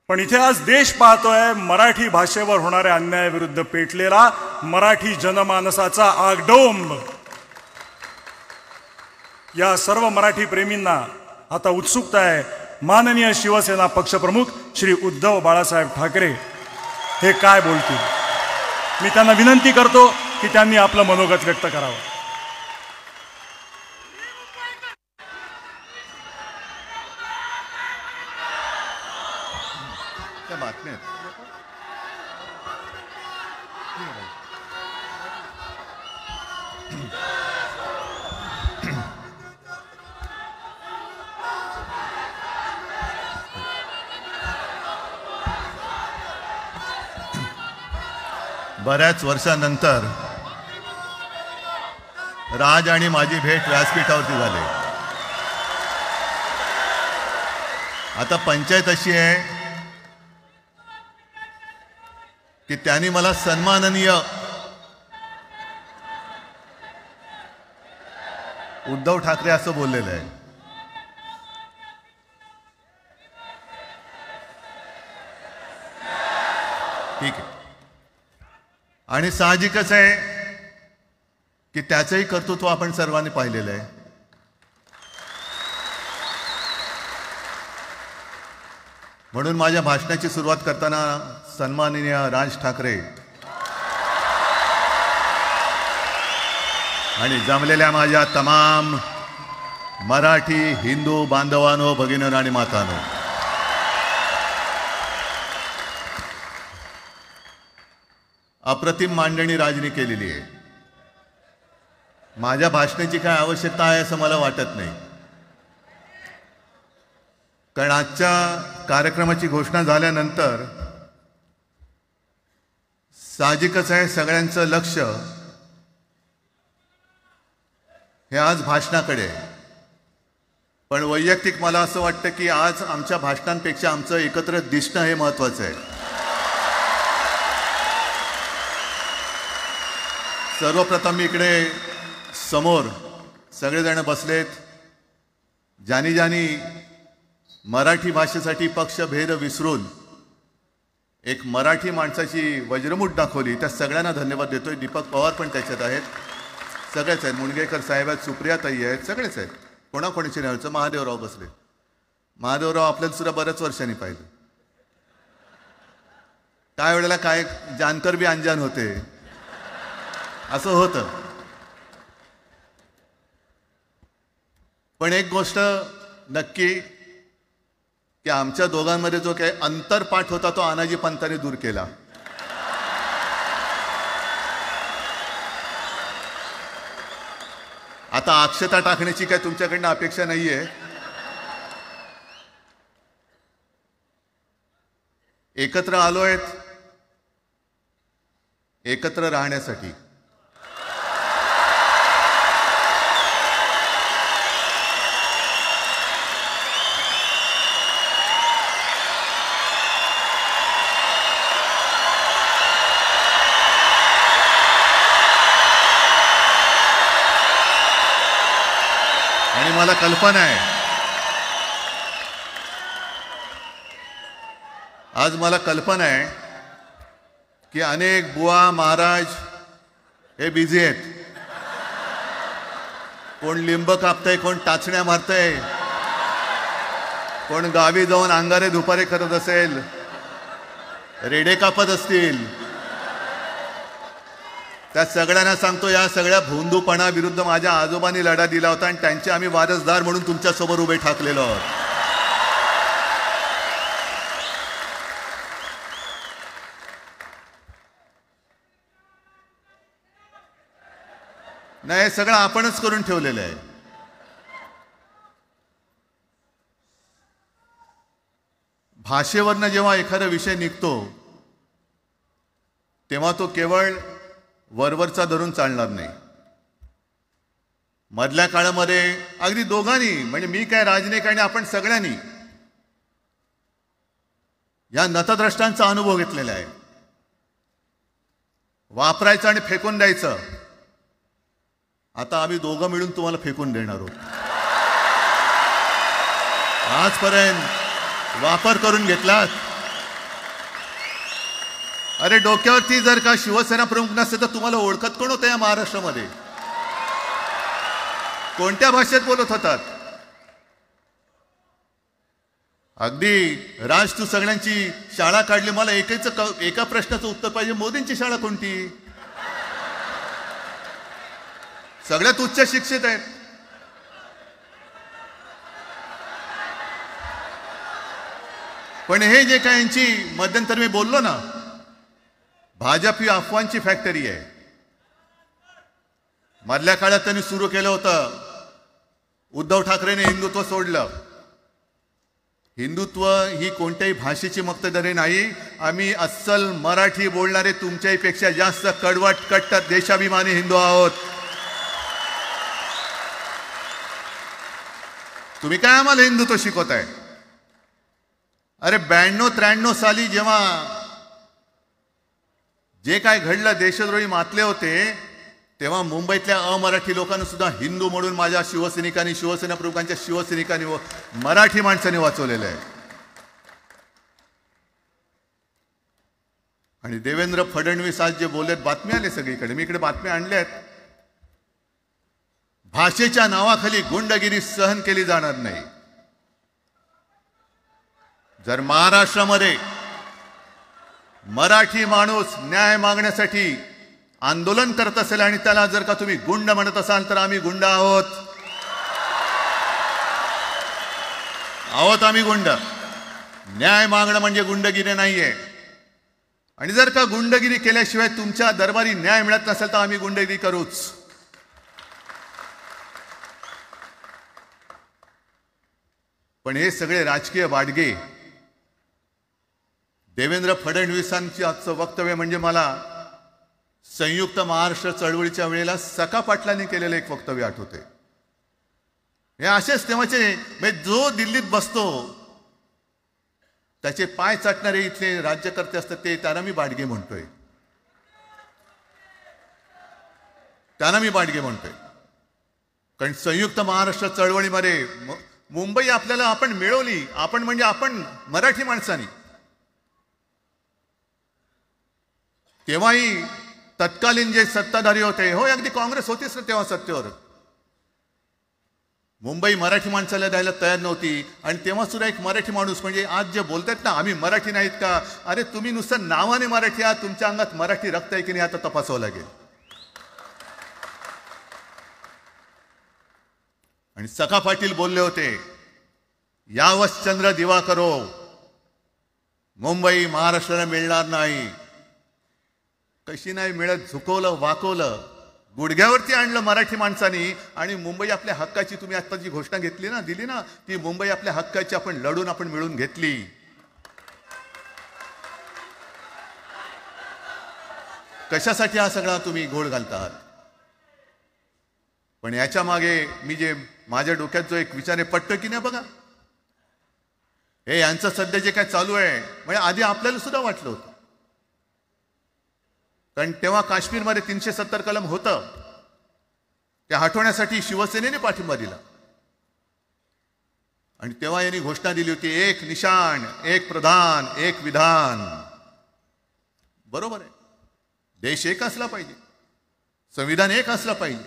पण इथे आज देश पाहतोय मराठी भाषेवर होणाऱ्या अन्यायाविरुद्ध पेटलेला मराठी जनमानसाचा आगडोंब. या सर्व मराठी प्रेमींना आता उत्सुकता आहे माननीय शिवसेना पक्षप्रमुख श्री उद्धव बाळासाहेब ठाकरे हे काय बोलतील. मी त्यांना विनंती करतो की त्यांनी आपलं मनोगत व्यक्त करावं. बऱ्याच वर्षानंतर राज आणि माझी भेट व्यासपीठावरती झाली. आता पंचायत अशी आहे की त्यांनी मला सन्माननीय उद्धव ठाकरे असं बोललेलं आहे. ठीक आहे. आणि साहजिकच आहे की त्याचंही कर्तृत्व आपण सर्वांनी पाहिलेलं आहे. म्हणून माझ्या भाषणाची सुरुवात करताना सन्माननीय राज ठाकरे आणि जमलेल्या माझ्या तमाम मराठी हिंदू बांधवांनो, भगिनींनो आणि मातांनो, अप्रतिम मांडणी राजनी केलेली आहे. माझ्या भाषणाची काय आवश्यकता आहे असं मला वाटत नाही, कारण आजच्या कार्यक्रमाची घोषणा झाल्यानंतर साहजिकच आहे सगळ्यांचं लक्ष हे आज भाषणाकडे आहे. पण वैयक्तिक मला असं वाटतं की आज आमच्या भाषणांपेक्षा आमचं एकत्र दिसणं हे महत्त्वाचं आहे. सर्वप्रथम मी इकडे समोर सगळेजण बसलेत, ज्यांनी ज्यांनी मराठी भाषेसाठी पक्षभेद विसरून एक मराठी माणसाची वज्रमूठ दाखवली, त्या सगळ्यांना धन्यवाद देतोय. दीपक पवार पण त्याच्यात आहेत, सगळेच आहेत, मुणगेकर साहेब आहेत, सुप्रियाताई आहेत, सगळेच आहेत. कोणाकोणीचे नाही. महादेवराव बसले. महादेवराव आपल्याला सुद्धा बऱ्याच वर्षांनी पाहिलं. काय वेळेला काय जानकर बी अंजान होते असं होतं. पण एक गोष्ट नक्की की आमच्या दोघांमध्ये जो काही अंतरपाठ होता तो आनाजी पंतांनी दूर केला. आता अक्षता टाकण्याची काय तुमच्याकडनं अपेक्षा नाहीये. एकत्र आलोय एकत्र राहण्यासाठी. आणि मला कल्पना आहे, आज मला कल्पना आहे की अनेक बुवा महाराज हे बिझी आहेत. कोण लिंब कापतंय, कोण टाचण्या मारतंय, कोण गावी जाऊन अंगारे दुपारे करत असेल, रेडे कापत असतील. त्या सगळ्यांना सांगतो, या सगळ्या भोंदूपणा विरुद्ध माझ्या आजोबांनी लढा दिला होता आणि त्यांचे आम्ही वारसदार म्हणून तुमच्यासमोर उभे ठाकलेलो आहोत. नाही, हे सगळं आपणच करून ठेवलेलं आहे. भाषेवरनं जेव्हा एखादा विषय निघतो तेव्हा तो केवळ वरवरचा धरून चालणार नाही. मधल्या काळामध्ये अगदी दोघांनी, म्हणजे मी काय राजने काय, आपण सगळ्यांनी या नतद्रष्टांचा अनुभव घेतलेला आहे. वापरायचं आणि फेकून द्यायचं. आता आम्ही दोघं मिळून तुम्हाला फेकून देणार आहोत. आजपर्यंत वापर करून घेतलात. अरे डोक्यावरती जर का शिवसेना प्रमुख नसते तर तुम्हाला ओळखत कोण होतं या महाराष्ट्रामध्ये? कोणत्या भाषेत बोलत होतात? अगदी राज, तू सगळ्यांची शाळा काढली, मला एका प्रश्नाचं उत्तर पाहिजे, मोदींची शाळा कोणती? सगळ्यात उच्च शिक्षित आहेत. पण हे जे काय यांची मध्यंतर मी बोललो ना, भाजप ही अफवांची फॅक्टरी आहे. मधल्या काळात त्यांनी सुरू केलं होतं, उद्धव ठाकरेने हिंदुत्व सोडलं. हिंदुत्व ही कोणत्याही भाषेची मक्तेदारी नाही. आम्ही अस्सल मराठी बोलणारे तुमच्याही पेक्षा जास्त कडवट, कट्टर, देशाभिमानी हिंदू आहोत. तुम्ही काय आम्हाला हिंदुत्व शिकवताय? अरे 92-93 साली जेव्हा जे काय घडलं, देशद्रोही मातले होते, तेव्हा मुंबईतल्या अमराठी लोकांना सुद्धा हिंदू म्हणून माझ्या शिवसैनिकांनी, शिवसेना प्रमुखांच्या शिवसैनिकांनी व मराठी माणसांनी वाचवलेलं आहे. आणि देवेंद्र फडणवीस आज जे बोललेत, बातमी आले सगळीकडे, मी इकडे बातम्या आणल्या आहेत. भाषेच्या नावाखाली गुंडगिरी सहन केली जाणार नाही. जर महाराष्ट्रामध्ये मराठी माणूस न्याय मागण्यासाठी आंदोलन करत असेल आणि त्याला जर का तुम्ही गुंड म्हणत असाल, तर आम्ही गुंड आहोत. आम्ही गुंड. न्याय मागणं म्हणजे गुंडगिरी नाहीये. आणि जर का गुंडगिरी केल्याशिवाय तुमच्या दरबारी न्याय मिळत नसेल, तर आम्ही गुंडगिरी करूच. पण हे सगळे राजकीय वाडगे, देवेंद्र फडणवीसांची आजचं वक्तव्य म्हणजे मला संयुक्त महाराष्ट्र चळवळीच्या वेळेला सखा पाटलांनी केलेलं एक वक्तव्य आठवते. हे असेच तेव्हाचे, म्हणजे जो दिल्लीत बसतो त्याचे पाय चाटणारे इथले राज्यकर्ते असतात, ते त्यांना मी बाडगे म्हणतोय. कारण संयुक्त महाराष्ट्र चळवळीमध्ये मुंबई आपल्याला आपण मिळवली. आपण म्हणजे आपण मराठी माणसांनी. तेव्हाही तत्कालीन जे सत्ताधारी होते, हो अगदी काँग्रेस होतीच ना तेव्हा सत्तेवर, मुंबई मराठी माणसाला द्यायला तयार नव्हती. आणि तेव्हा सुद्धा एक मराठी माणूस, म्हणजे आज जे बोलतात ना आम्ही मराठी नाहीत का, अरे तुम्ही नुसतं नावाने मराठी आहात, तुमच्या अंगात मराठी रक्त आहे की नाही आता तपासावं लागेल. आणि सखा पाटील बोलले होते, यावश चंद्र दिवा करो, मुंबई महाराष्ट्राला मिळणार नाही. कशी नाही मिळत, झुकवलं, वाकवलं, गुडघ्यावरती आणलं मराठी माणसानी. आणि मुंबई आपल्या हक्काची, तुम्ही आता जी घोषणा घेतली ना, दिली ना, ती मुंबई आपल्या हक्काची आपण लढून आपण मिळून घेतली. कशासाठी हा सगळा तुम्ही घोळ घालता आहात? पण याच्या मागे मी जे माझ्या डोक्यात जो एक विचार आहे, पटतं की नाही बघा. हे यांचं सध्या जे काय चालू आहे, म्हणजे आधी आपल्याला सुद्धा वाटलं होतं. कारण तेव्हा काश्मीरमध्ये 370 कलम होतं, ते हटवण्यासाठी शिवसेनेने पाठिंबा दिला. आणि तेव्हा यांनी घोषणा दिली होती, एक निशाण, एक प्रधान, एक विधान. बरोबर आहे, देश एक असला पाहिजे, संविधान एक असला पाहिजे,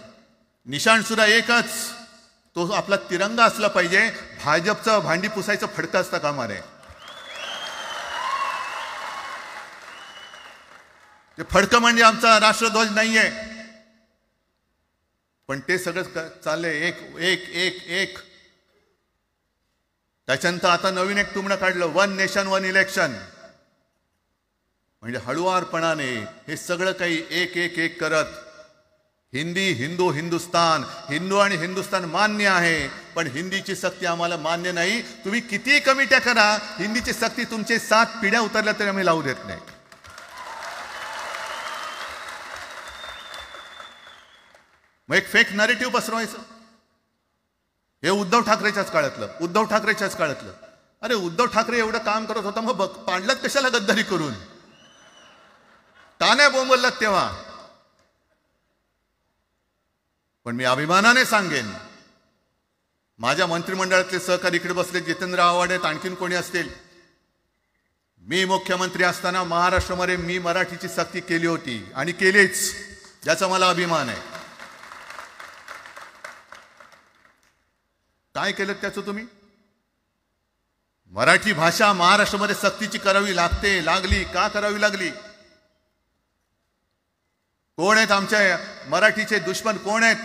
निशाण सुद्धा एकच, तो आपला तिरंगा असला पाहिजे. भाजपचं भांडी पुसायचं फडकं असतं कामा नये. ते फडकं म्हणजे आमचा राष्ट्रध्वज नाहीये. पण ते सगळं चाललंय एक एक एक एक. त्याच्यानंतर आता नवीन एक तुमणं काढलं, 1 नेशन 1 इलेक्शन. म्हणजे हळुवारपणाने हे सगळं काही एक एक एक करत, हिंदी, हिंदू, हिंदुस्तान, हिंदू आणि हिंदुस्तान मान्य आहे, पण हिंदीची सक्ती आम्हाला मान्य नाही. तुम्ही किती कमिट्या करा, हिंदीची सक्ती तुमचे 7 पिढ्या उतरल्या तरी आम्ही लावू देत नाही. मग एक फेक नॅरेटिव्ह पसरवायचं. हे उद्धव ठाकरेच्याच काळातलं. अरे उद्धव ठाकरे एवढं काम करत होता, मग पाडलात कशाला गद्दारी करून? टाण्या बोंबललात तेव्हा. पण मी अभिमानाने सांगेन, माझ्या मंत्रिमंडळातले सहकारी इकडे बसले, जितेंद्र आव्हाड आहेत, आणखीन कोणी असतील, मी मुख्यमंत्री असताना महाराष्ट्रामध्ये मी मराठीची सक्ती केली होती आणि केलीच, ज्याचा मला अभिमान आहे. काय केलं त्याचं तुम्ही? मराठी भाषा महाराष्ट्रामध्ये सक्तीची करावी लागली. का करावी लागली? कोण आहेत आमच्या मराठीचे दुश्मन, कोण आहेत?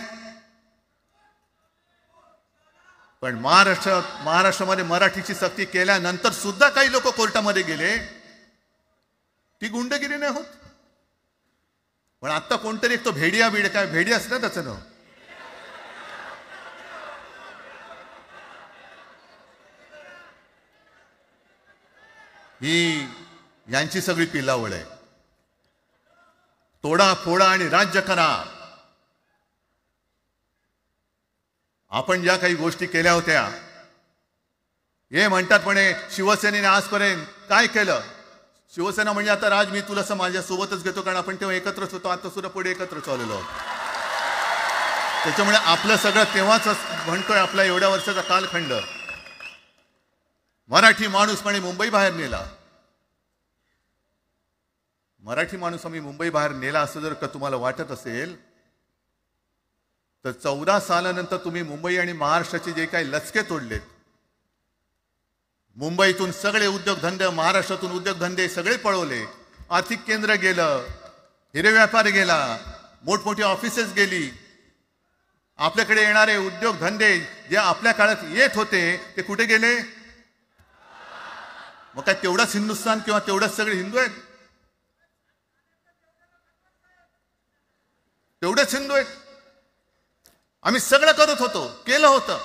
पण महाराष्ट्रामध्ये मराठीची सक्ती केल्यानंतर सुद्धा काही लोक कोर्टामध्ये गेले. ती गुंडगिरी नाही होत. पण आता कोणतरी एक तो भेडी असतं त्याचं नाव, ही यांची सगळी पिलावळ आहे. तोडा फोडा आणि राज्य करा. आपण ज्या काही गोष्टी केल्या होत्या हे म्हणतात म्हणे शिवसेनेने आजपर्यंत काय केलं. शिवसेना म्हणजे आता राज मी तुला असं माझ्यासोबतच घेतो, कारण आपण तेव्हा एकत्रच होतो, आता सुद्धा पुढे एकत्र चाललेलो आहोत. त्याच्यामुळे आपलं सगळं तेव्हाच म्हणतोय, आपला एवढ्या वर्षाचा कालखंड. मराठी माणूस म्हणे मुंबई बाहेर नेला. मराठी माणूस आम्ही मुंबई बाहेर नेला असं जर का तुम्हाला वाटत असेल तर 14 सालानंतर तुम्ही मुंबई आणि महाराष्ट्राचे जे काही लचके तोडलेत, मुंबईतून सगळे उद्योगधंदे, महाराष्ट्रातून उद्योगधंदे सगळे पळवले, आर्थिक केंद्र गेलं, हिरे व्यापार गेला, मोठमोठी ऑफिसेस गेली. आपल्याकडे येणारे उद्योगधंदे जे आपल्या काळात येत होते ते कुठे गेले? मग काय तेवढाच हिंदुस्थान किंवा तेवढाच सगळे हिंदू आहेत? तेवढेच हिंदू आहेत? आम्ही सगळं करत होतो, केलं होतं.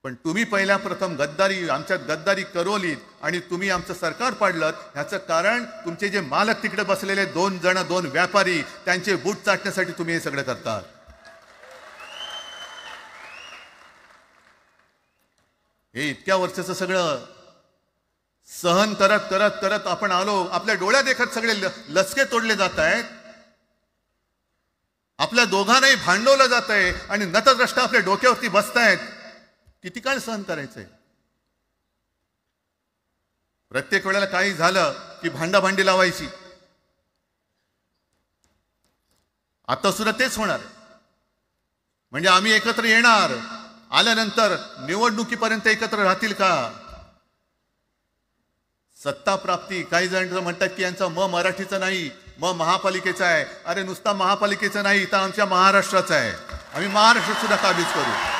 पण तुम्ही पहिल्या प्रथम गद्दारी, आमच्यात गद्दारी करवलीत आणि तुम्ही आमचं सरकार पाडलं. ह्याचं कारण तुमचे जे मालक तिकडे बसलेले 2 व्यापारी, त्यांचे बूट चाटण्यासाठी तुम्ही हे सगळं करतात. हे इतक्या वर्षाचं सगळं सहन करत करत करत आपण आलो. आपल्या डोळ्या देखत सगळे लचके तोडले जात आहेत. आपल्या दोघांनाही भांडवलं जात आहे आणि नतद्रष्टा आपल्या डोक्यावरती बसतायत. किती काळ सहन करायचंय? प्रत्येक वेळेला काही झालं की भांडाभांडी लावायची. आता सुद्धा तेच होणार. म्हणजे आम्ही एकत्र येणार, आल्यानंतर निवडणुकीपर्यंत एकत्र राहतील का? सत्ता प्राप्ती, काही जण म्हणतात की यांचा मराठीचा नाही, महापालिकेचा आहे. अरे नुसता महापालिकेचा नाही, तर आमच्या महाराष्ट्राचा आहे. आम्ही महाराष्ट्रात सुद्धा काबीज करू.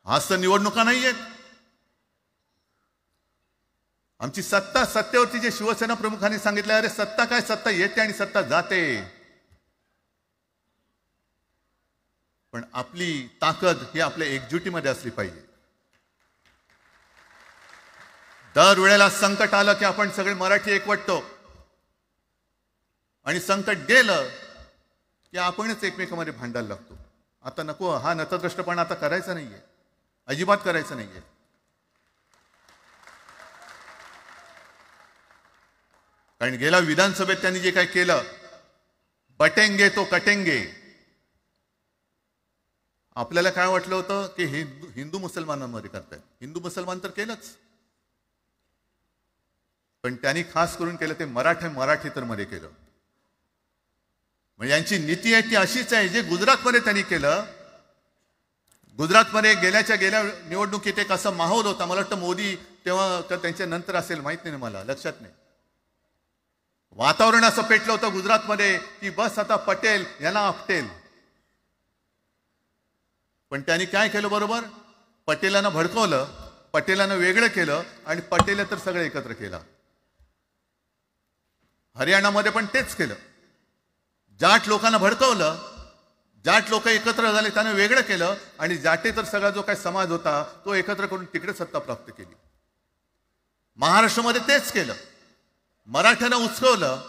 आज तर निवडणुका नाहीयेत. आमची सत्ता, सत्तेवरती जे शिवसेना प्रमुखांनी सांगितलं, अरे सत्ता काय, सत्ता येते आणि सत्ता जाते. पण आपली ताकद ही आपल्या एकजुटीमध्ये असली पाहिजे. दर वेळेला संकट आलं की आपण सगळे मराठी एकवटतो आणि संकट गेलं की आपणच एकमेकांमध्ये भांडायला लागतो. आता नको, हा नतद्रष्टपणा आता करायचा नाहीये, अजिबात करायचं नाहीये. कारण गेल्या विधानसभेत त्यांनी जे काय केलं, बटेंगे तो कटेंगे. आपल्याला काय वाटलं होतं की हिंदू मुसलमानांमध्ये करतायत. हिंदू मुसलमान तर केलंच, पण त्यांनी खास करून केलं ते मराठेतर मध्ये केलं. म्हणजे यांची नीती आहे ती अशीच आहे जे गुजरातमध्ये त्यांनी केलं. गुजरातमध्ये गेल्या निवडणुकीत एक असा माहोल होता, मला वाटतं मोदी तेव्हा तर त्यांच्या नंतर असेल, माहित नाही मला, लक्षात नाही. वातावरण असं पेटलं होतं गुजरातमध्ये की बस आता पटेल यांना आपटेल. पण त्यांनी काय केलं बरोबर? पटेलांना भडकवलं, पटेलांना वेगळं केलं आणि पटेल तर सगळं एकत्र केलं. हरियाणामध्ये पण तेच केलं. जाट लोकांना भडकवलं, जाट लोक एकत्र झाले, त्यांना वेगळं केलं आणि जाटे तर सगळा जो काही समाज होता तो एकत्र करून तिकडे सत्ता प्राप्त केली. महाराष्ट्रामध्ये तेच केलं. मराठ्यांना उचकवलं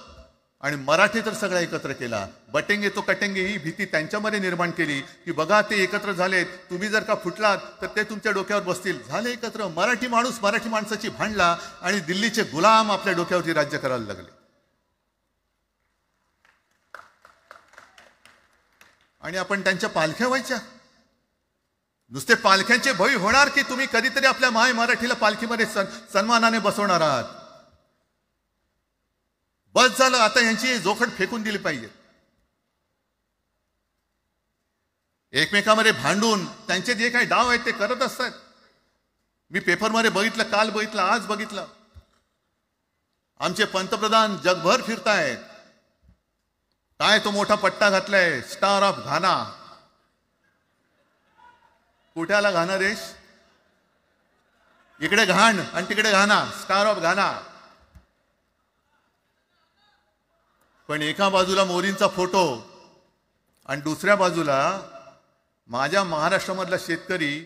आणि मराठी तर सगळा एकत्र केला. बटेंगे तो कटेंगे ही भीती त्यांच्यामध्ये निर्माण केली की बघा ते एकत्र झालेत, तुम्ही जर का फुटलात तर ते तुमच्या डोक्यावर बसतील. झाले एकत्र. मराठी माणूस मराठी माणसाची भांडला आणि दिल्लीचे गुलाम आपल्या डोक्यावरती राज्य करायला लागले. आणि आपण त्यांच्या पालख्या व्हायच्या. नुसते पालख्यांचे भय होणार की तुम्ही कधीतरी आपल्या माय मराठीला पालखीमध्ये सन्मानाने बसवणार आहात. बस झालं, आता यांची जोखड फेकून दिली पाहिजे. एकमेकांमध्ये भांडून त्यांचे जे काही डाव आहेत ते करत असतात. मी पेपरमध्ये बघितलं, काल बघितलं, आज बघितलं. आमचे पंतप्रधान जगभर फिरतायत. काय तो मोठा पट्टा घातलाय, स्टार ऑफ घाना. कुठे आला घाना देश? इकडे घाण आणि तिकडे घाना, स्टार ऑफ घाना. पण एका बाजूला मोदींचा फोटो आणि दुसऱ्या बाजूला माझ्या महाराष्ट्रामधला शेतकरी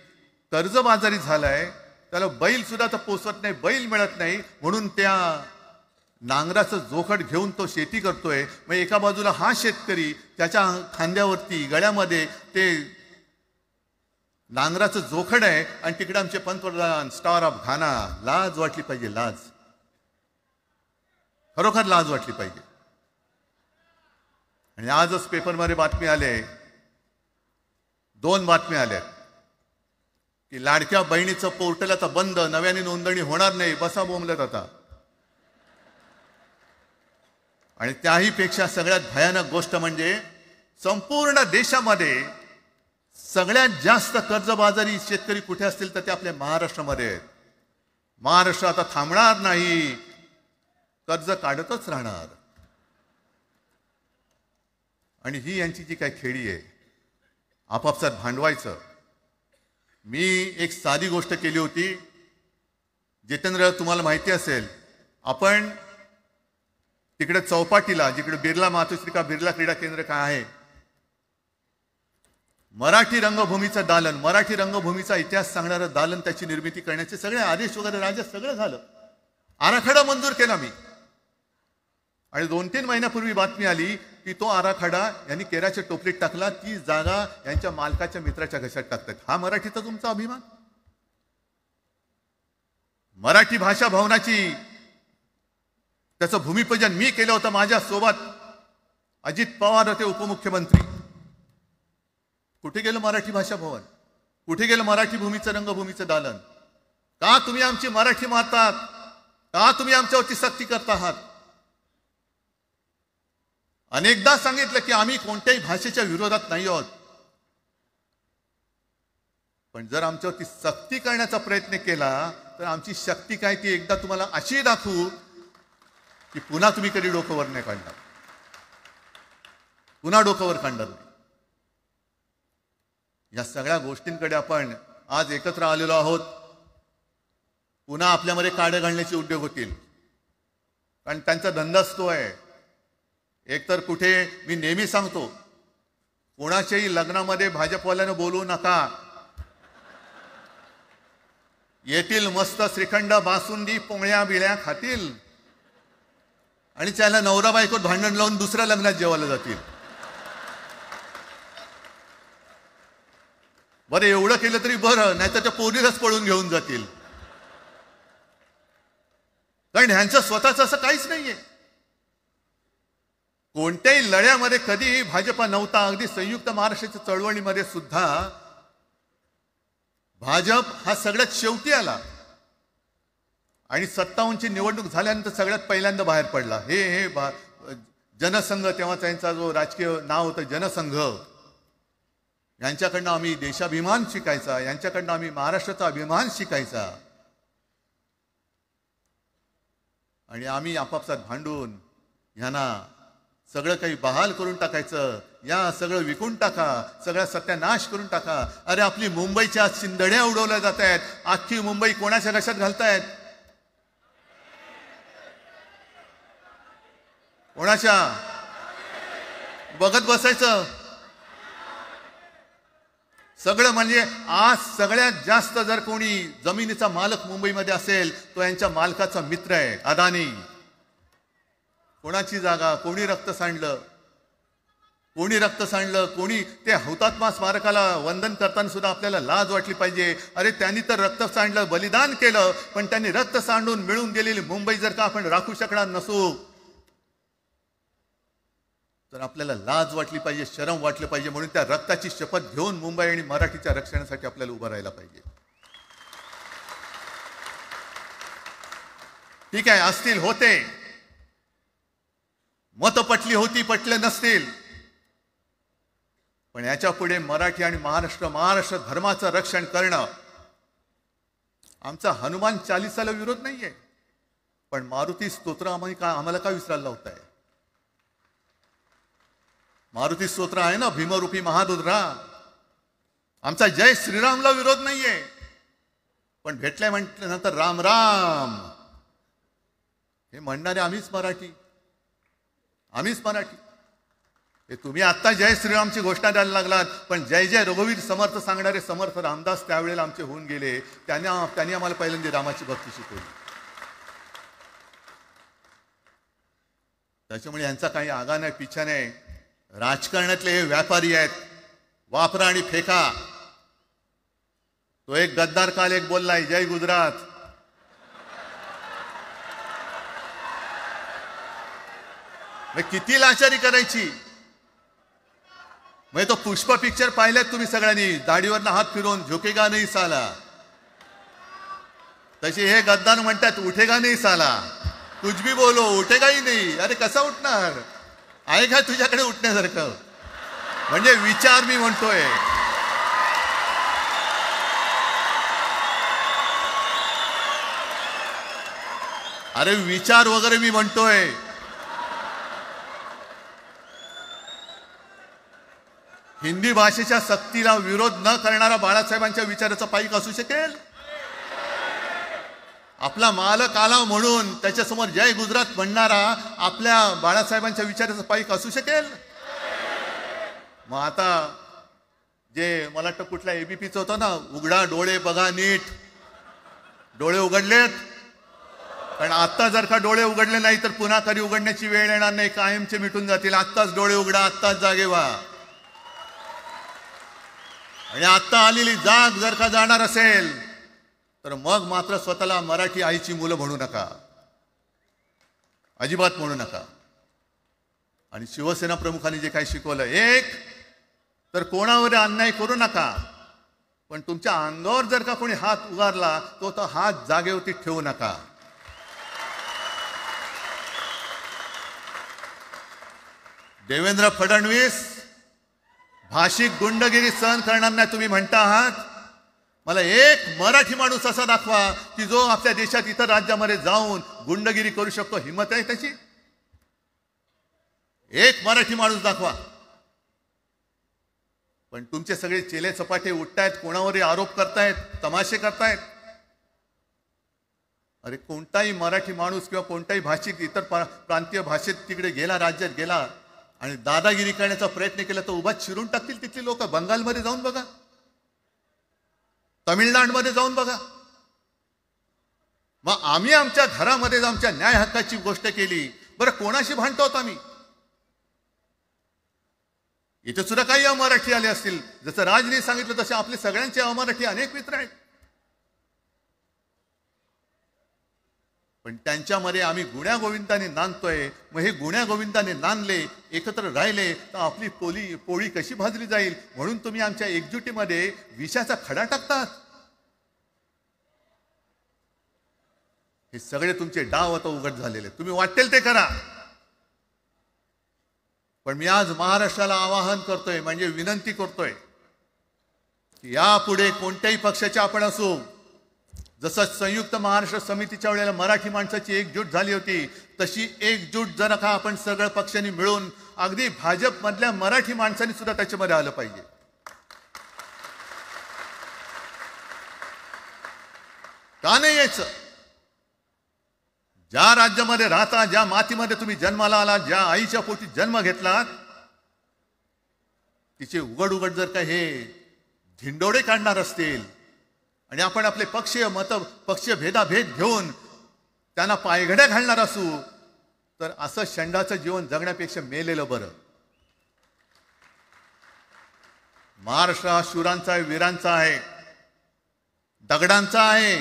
कर्जबाजारी झालाय, त्याला बैल सुद्धा तर पोचत नाही, बैल मिळत नाही, म्हणून त्या नांगराचं जोखड घेऊन तो शेती करतोय, मग एका बाजूला हा शेतकरी त्याच्या खांद्यावरती गळ्यामध्ये ते नांगराचं जोखड आहे आणि तिकडे आमचे पंतप्रधान स्टार ऑफ घाना. लाज वाटली पाहिजे, लाज, खरोखर लाज वाटली पाहिजे. आणि आजच पेपरमध्ये बातमी आले, 2 बातम्या आल्या की लाडक्या बहिणीचं पोर्टल आता बंद, नव्याने नोंदणी होणार नाही. बसा बोंबलत आता. आणि त्याही पेक्षा सगळ्यात भयानक गोष्ट म्हणजे संपूर्ण देशामध्ये सगळ्यात जास्त कर्जबाजारी शेतकरी कुठे असतील तर ते आपल्या महाराष्ट्रामध्ये आहेत. महाराष्ट्र आता थांबणार नाही, कर्ज काढतच राहणार. आणि ही यांची जी काय खेळी आहे, आपापसात भांडवायचं. मी एक साधी गोष्ट केली होती. जितेंद्र, तुम्हाला माहिती असेल, आपण तिकडे चौपाटीला, जिकडे बिर्ला मातोश्री बिर्ला क्रीडा केंद्र काय आहे, मराठी रंगभूमीचं दालन, मराठी रंगभूमीचा इतिहास सांगणारं दालन, त्याची निर्मिती करण्याचे सगळे आदेश वगैरे राज्य सगळं झालं. आराखडा मंजूर केला मी. आणि 2-3 महिन्यापूर्वी बातमी आली की तो आराखडा यांनी केराच्या टोपलीत टाकला. ती जागा यांच्या मालकाच्या मित्राच्या घशात टाकतात. हा मराठीचा तुमचा अभिमान? मराठी भाषा भवनाची त्याचं भूमिपूजन मी केलं होतं. माझ्या सोबत अजित पवार होते, उपमुख्यमंत्री. कुठे गेलं मराठी भाषा भवन? कुठे गेलं मराठी भूमीचं रंगभूमीचं दालन? का तुम्ही आमची मराठी मारतात? का तुम्ही आमच्यावरती सक्ती करता आहात? अनेकदा सांगितलं की आम्ही कोणत्याही भाषेच्या विरोधात नाही आहोत, पण जर आमच्यावरती सक्ती करण्याचा प्रयत्न केला तर आमची शक्ती काय ती एकदा तुम्हाला अशी दाखवू की पुन्हा तुम्ही कधी डोकंवर नाही काढणार, पुन्हा डोकंवर काढणार नाही. या सगळ्या गोष्टींकडे आपण आज एकत्र आलेलो आहोत. पुन्हा आपल्यामध्ये काड्या घालण्याचे उद्योग होतील, कारण त्यांचा धंदाच तो आहे. एकतर कुठे, मी नेहमी सांगतो, कोणाच्याही लग्नामध्ये भाजपवाल्यानं बोलू नका. येतील मस्त श्रीखंड, बासुंदी, पोळ्या बिळ्या खातील आणि त्याला नवरा बायकोत भांडण लावून दुसऱ्या लग्नात जेवायला जातील. बरं, एवढं केलं तरी बरं, नाही तर त्या पोरीलाच पळून घेऊन जातील. कारण ह्यांचं स्वतःचं असं काहीच नाहीये. कोणत्याही लढ्यामध्ये कधी भाजपा नव्हता. अगदी संयुक्त महाराष्ट्राच्या चळवळीमध्ये सुद्धा भाजप हा सगळ्यात शेवटी आला आणि 57ची निवडणूक झाल्यानंतर सगळ्यात पहिल्यांदा बाहेर पडला. हे जनसंघ, तेव्हा त्यांचा जो राजकीय नाव होतं जनसंघ, यांच्याकडनं आम्ही देशाभिमान शिकायचा, यांच्याकडनं आम्ही महाराष्ट्राचा अभिमान शिकायचा. आणि आम्ही आपापसात भांडून ह्यांना सगळं काही बहाल करून टाकायचं. या सगळं विकून टाका, सगळा सत्यानाश करून टाका. अरे, आपली मुंबईच्या शिंदड्या उडवल्या जात आहेत. अख्खी मुंबई कोणाच्या घशात घालतायत? कोणाच्या? बघत बसायचं सगळं. म्हणजे आज सगळ्यात जास्त जर कोणी जमिनीचा मालक मुंबईमध्ये असेल तो यांच्या मालकाचा मित्र आहे, अदानी. कोणाची जागा? कोणी रक्त सांडलं? कोणी रक्त सांडलं? कोणी ते हुतात्मा स्मारकाला वंदन करताना सुद्धा आपल्याला लाज वाटली पाहिजे. अरे, त्यांनी तर रक्त सांडलं, बलिदान केलं, पण त्यांनी रक्त सांडून मिळून गेलेली मुंबई जर का आपण राखू शकणार नसू तर आपल्याला लाज वाटली पाहिजे, शरम वाटलं पाहिजे. म्हणून त्या रक्ताची शपथ घेऊन मुंबई आणि मराठीच्या रक्षणासाठी आपल्याला उभं राहायला पाहिजे. ठीक आहे, असतील, होते, मत पटली होती, पटले नसतील, पण याच्या पुढे मराठी आणि महाराष्ट्र धर्माचं रक्षण करणं. आमचा हनुमान चालीसाला विरोध नाहीये, पण मारुती स्तोत्र आम्हाला का विसरायला लावताय? मारुती स्तोत्र आहे ना, भीमरूपी महारुद्रा. आमचा जय श्रीरामला विरोध नाहीये, पण भेटल्या म्हटल्यानंतर राम राम हे म्हणणारे आम्हीच मराठी. हे तुम्ही आता जय श्रीरामची घोषणा द्यायला लागलात, पण जय जय रघुवीर समर्थ सांगणारे समर्थ रामदास त्यावेळेला आमचे होऊन गेले. त्यांनी आम्हाला पहिल्यांदा रामाची भक्ती शिकवली. त्याच्यामुळे यांचा काही आगा नाही पिछा नाही. राजकारणातले हे व्यापारी आहेत, वापरा आणि फेका. तो एक गद्दार काल एक बोललाय, जय गुजरात. किती लाचारी करायची. म्हणजे तो पुष्पा पिक्चर पाहिलात तुम्ही सगळ्यांनी, दाढीवरनं हात फिरवून झुकेगा नाही साला. तसे हे गद्दार म्हणतात उठेगा नाही साला. कुछ भी बोलो उठेगाही नाही. अरे कसा उठणार? आहे का तुझ्याकडे उठण्यासारखं? म्हणजे विचार मी म्हणतोय. अरे विचार वगैरे मी म्हणतोय. हिंदी भाषेच्या सक्तीला विरोध न करणारा बाळासाहेबांच्या विचाराचा पाईक असू शकेल? आपला मालक आला म्हणून त्याच्यासमोर जय गुजरात म्हणणारा आपल्या बाळासाहेबांच्या विचाराचा पाईक असू शकेल? मग आता जे मला वाटतं कुठल्या एबीपीचं होतं ना, उघडा डोळे बघा नीट. डोळे उघडलेत? कारण आत्ता जर का डोळे उघडले नाही तर पुन्हा कधी उघडण्याची वेळ येणार नाही, कायमचे मिटून जातील. आत्ताच डोळे उघडा, आत्ताच जागे व्हा. आणि आत्ता आलेली जाग जर का जाणार असेल तर मग मात्र स्वतःला मराठी आईची मुलं म्हणू नका, अजिबात म्हणू नका. आणि शिवसेना प्रमुखांनी जे काही शिकवलं, एक तर कोणावर अन्याय करू नका, पण तुमच्या अंगावर जर का कोणी हात उगारला तो हात जागेवरती ठेवू नका. देवेंद्र फडणवीस भाषिक गुंडगिरी सहन करणार नाही तुम्ही म्हणता आहात. मला एक मराठी माणूस असा दाखवा की जो आपल्या देशात इतर राज्यामध्ये जाऊन गुंडगिरी करू शकतो. हिंमत आहे त्याची? एक मराठी माणूस दाखवा. पण तुमचे सगळे चेले चपाटे उठतायत, कोणावरही आरोप करतायत, तमाशे करतायत. अरे कोणताही मराठी माणूस किंवा कोणताही भाषिक इतर प्रांतीय भाषेत तिकडे गेला, राज्यात गेला आणि दादागिरी करण्याचा प्रयत्न केला तर उभा चिरून टाकतील तिथली लोक. बंगालमध्ये जाऊन बघा, तमिळनाडूमध्ये जाऊन बघा. मग आम्ही आमच्या घरामध्ये आमच्या न्याय हक्काची गोष्ट केली, बरं कोणाशी भांडतो आम्ही? इथे सुद्धा काही अमराठी आले असतील, जसं राजने सांगितलं तसे आपले सगळ्यांचे अमराठी अनेक मित्र आहेत. पण त्यांच्यामध्ये आम्ही गुण्या गोविंदाने नांदतोय. मग हे गुण्या गोविंदाने नांदले, एकत्र राहिले तर आपली पोळी कशी भाजली जाईल? म्हणून तुम्ही आमच्या एकजुटीमध्ये विषाचा खडा टाकतात. हे सगळे तुमचे डाव आता उघड झालेले. तुम्ही वाटेल ते करा. पण मी आज महाराष्ट्राला आवाहन करतोय, म्हणजे विनंती करतोय की यापुढे कोणत्याही पक्षाचे आपण असू, जसं संयुक्त महाराष्ट्र समितीच्या वेळेला मराठी माणसाची एकजूट झाली होती, तशी एकजूट जर का आपण सगळ्या पक्षांनी मिळून, अगदी भाजपमधल्या मराठी माणसांनी सुद्धा त्याच्यामध्ये आलं पाहिजे. का नाही यायचं? ज्या राज्यामध्ये राहता, ज्या मातीमध्ये तुम्ही जन्माला आलात, ज्या आईच्या पोटी जन्म घेतलात, तिचे उघड उघड जर का हे धिंडोडे काढणार असतील आणि आपण आपले पक्षीय भेदाभेद घेऊन त्यांना पायघड्या घालणार असू, तर असं षंडाचं जीवन जगण्यापेक्षा मेलेलं बरं. महाराष्ट्र हा शूरांचा आहे, वीरांचा आहे, दगडांचा आहे,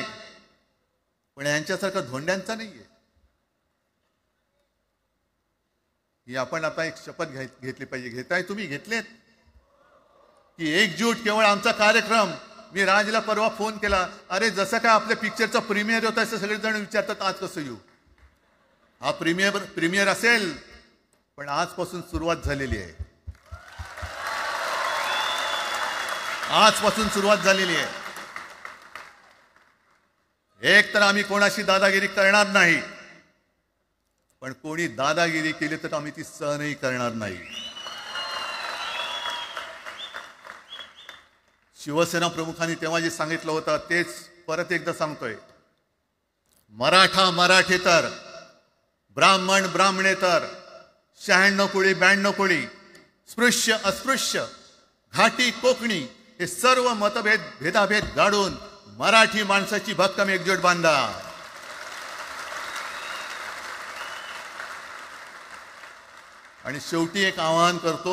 पण यांच्यासारखं धोंड्यांचा नाहीये. ही आपण आता एक शपथ घेतली पाहिजे. घेताय तुम्ही? घेतलेत की एकजूट केवळ आमचा कार्यक्रम. मी राजला परवा फोन केला, अरे जसं काय आपल्या पिक्चरचा प्रीमियर होता असं सगळेजण विचारतात आज कसं येऊ. हा प्रीमियर असेल, पण आजपासून सुरुवात झालेली आहे. आजपासून सुरुवात झालेली आहे. एक तर आम्ही कोणाशी दादागिरी करणार नाही, पण कोणी दादागिरी केली तर आम्ही ती सहनही करणार नाही. शिवसेना प्रमुखांनी तेव्हा जे सांगितलं होतं तेच परत एकदा सांगतोय. मराठा मराठेतर, ब्राह्मण ब्राह्मणेतर, 96 कोळी 92 कोळी, स्पृश्य अस्पृश्य, घाटी कोकणी, हे सर्व मतभेद भेदाभेद गाडून मराठी माणसाची भक्कम एकजूट बांधा. आणि शेवटी एक आवाहन करतो,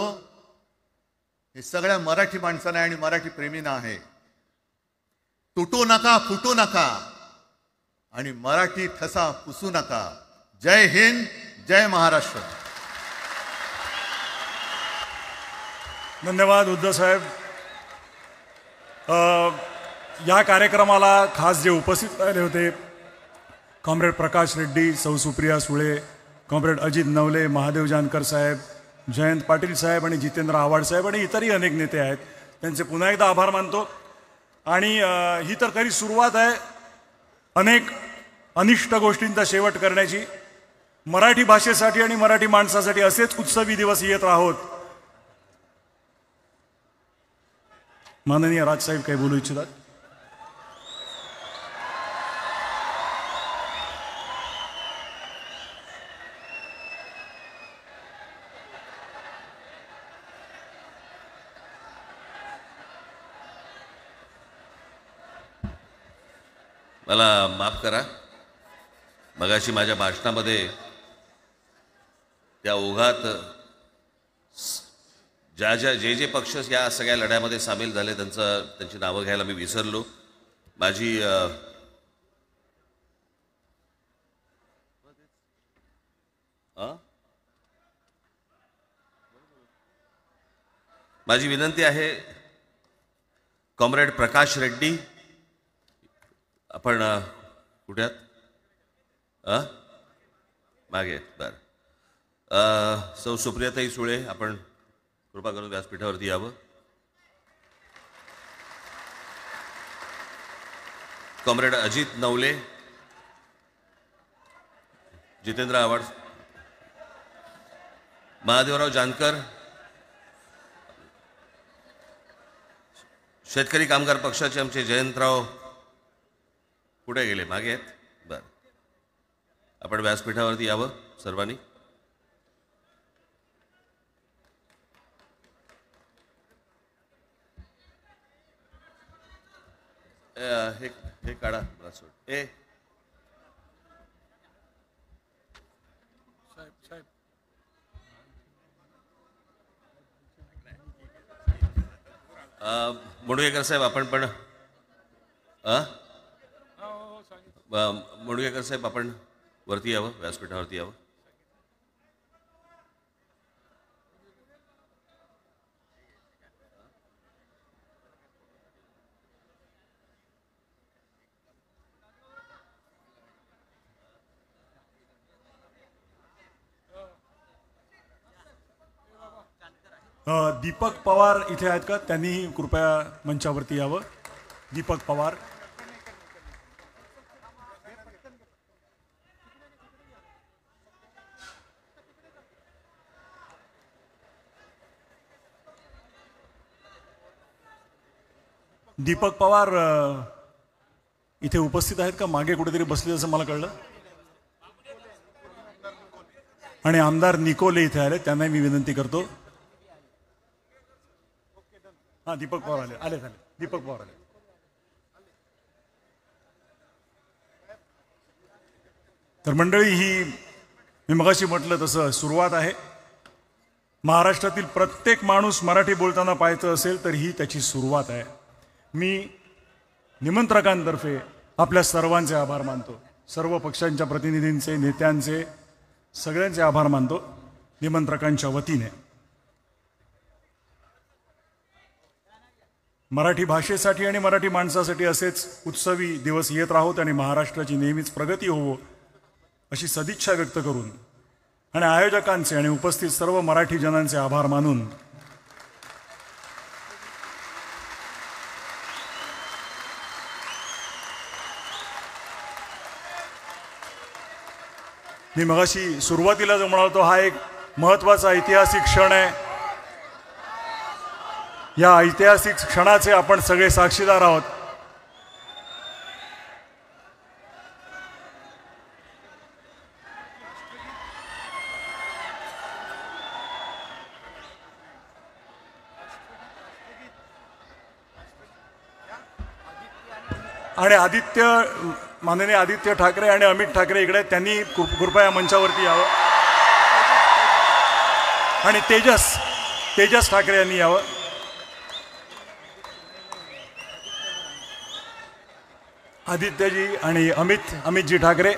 हे सगळ्या मराठी माणसांना आणि मराठी प्रेमींना आहे, तुटू नका, फुटू नका आणि मराठी ठसा पुसू नका. जय हिंद, जय महाराष्ट्र. धन्यवाद उद्धव साहेब. या कार्यक्रमाला खास जे उपस्थित राहिले होते, कॉम्रेड प्रकाश रेड्डी, सौ सुप्रिया सुळे, कॉम्रेड अजित नवले, महादेव जानकर साहेब, जयंत पाटील साहेब आणि जितेंद्र आव्हाड साहेब आणि इतरही अनेक नेते आहेत, त्यांचे पुन्हा एकदा आभार मानतो. आणि ही तर खरी सुरुवात आहे अनेक अनिष्ट गोष्टींचा शेवट करण्याची. मराठी भाषेसाठी आणि मराठी माणसासाठी असेच उत्सवी दिवस येत राहोत. माननीय राजसाहेब काही बोलू इच्छितात? मला माफ करा, मगाशी माझ्या भाषणामध्ये त्या ओघात जे पक्ष या सगळ्या लढ्यामध्ये सामील झाले त्यांची नावं घ्यायला मी विसरलो. माझी विनंती आहे, कॉम्रेड प्रकाश रेड्डी, आपण कुठे आहात? मागे. बरं. सौ सुप्रियाताई सुळे, आपण कृपा करून व्यासपीठावरती यावं. कॉम्रेड अजित नवले, जितेंद्र आव्हाड, महादेवराव जानकर, शेतकरी कामगार पक्षाचे आमचे जयंतराव कुठे गेले? मागे आहेत. बरं, आपण व्यासपीठावरती यावं सर्वांनी. हे काढा ब्रासोट. मुंडगेकर साहेब, आपण पण मुंडगेकर साहेब, आपण वरती यावं, व्यासपीठावरती यावं. दीपक पवार इथे आहेत का? त्यांनीही कृपया मंचावरती यावं. दीपक पवार. दीपक पवार इथे उपस्थित आहेत का? मागे कुठेतरी बसले असं मला कळलं. आणि आमदार निकोले इथे आले, त्यांना मी विनंती करतो. हा, दीपक पवार आले. दीपक पवार आले. तर मंडळी, ही मी मगाशी म्हटलं तसं सुरुवात आहे. महाराष्ट्रातील प्रत्येक माणूस मराठी बोलताना पाहायचं असेल तर ही त्याची सुरुवात आहे. मी निमंत्रकांतर्फे आपल्या सर्वांचे आभार मानतो. सर्व पक्षांच्या प्रतिनिधींचे, नेत्यांचे, सगळ्यांचे आभार मानतो निमंत्रकांच्या वतीने. मराठी भाषेसाठी आणि मराठी माणसासाठी असेच उत्सवी दिवस येत राहोत आणि महाराष्ट्राची नेहमीच प्रगती होवो अशी सदिच्छा व्यक्त करून आणि आयोजकांचे आणि उपस्थित सर्व मराठी जनांचे आभार मानून मी मगाशी सुरुवातीला जो म्हणालो, हा एक महत्त्वाचा ऐतिहासिक क्षण आहे. या ऐतिहासिक क्षणाचे आपण सगळे साक्षीदार आहोत. आणि माननीय आदित्य ठाकरे आणि अमित ठाकरे इकडे, त्यांनी कृपया मंचावरती यावं. आणि तेजस ठाकरे यांनी यावं. आदित्यजी आणि अमितजी ठाकरे.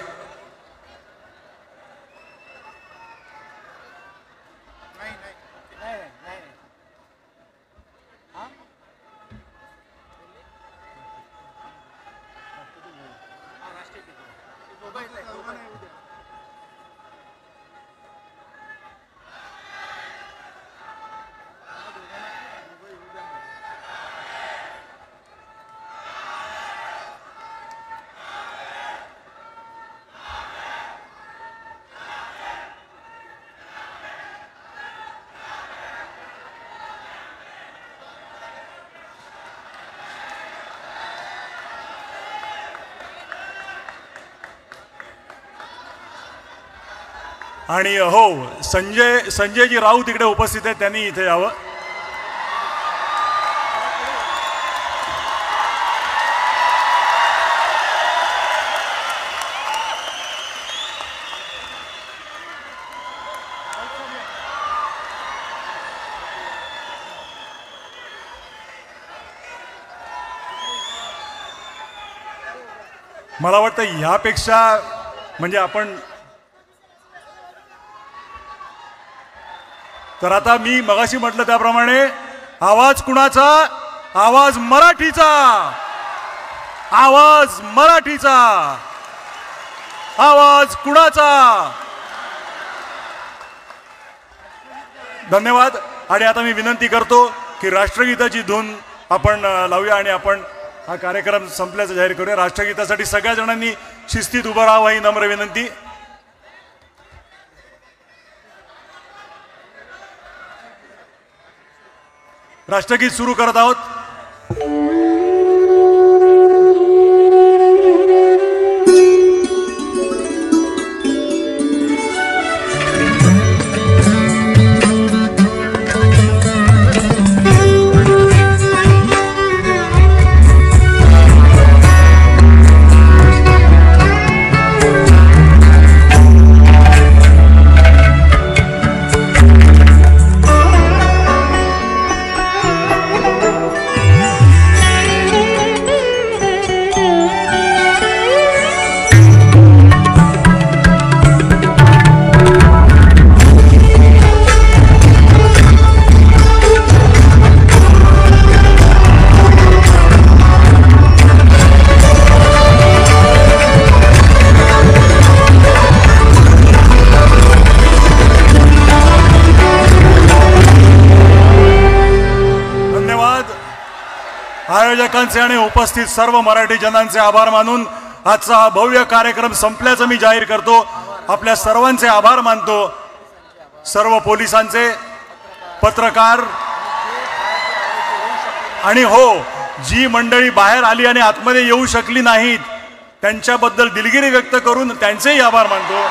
आणि हो, संजयजी राऊत इकडे उपस्थित आहेत, त्यांनी इथे यावं. मला वाटतं ह्यापेक्षा म्हणजे आपण तर आता मी मगाशी म्हटलं त्याप्रमाणे आवाज कुणाचा? आवाज मराठीचा. आवाज मराठीचा. आवाज कुणाचा? धन्यवाद. आणि आता मी विनंती करतो की राष्ट्रगीताची धून आपण लावूया आणि आपण हा कार्यक्रम संपल्याचं जाहीर करूया. राष्ट्रगीतासाठी सगळ्या जणांनी शिस्तीत उभं राहावं ही नम्र विनंती. राष्ट्रगीत सुरू करत आहोत. आयोजकांचे आणि उपस्थित सर्व मराठी जनांचे आभार मानून आजचा हा भव्य कार्यक्रम संपल्याचं मी जाहीर करतो. आपल्या सर्वांचे आभार मानतो. सर्व पोलिसांचे, पत्रकार आणि हो, जी मंडळी बाहेर आली आणि आतमध्ये येऊ शकली नाहीत त्यांच्याबद्दल दिलगिरी व्यक्त करून त्यांचेही आभार मानतो.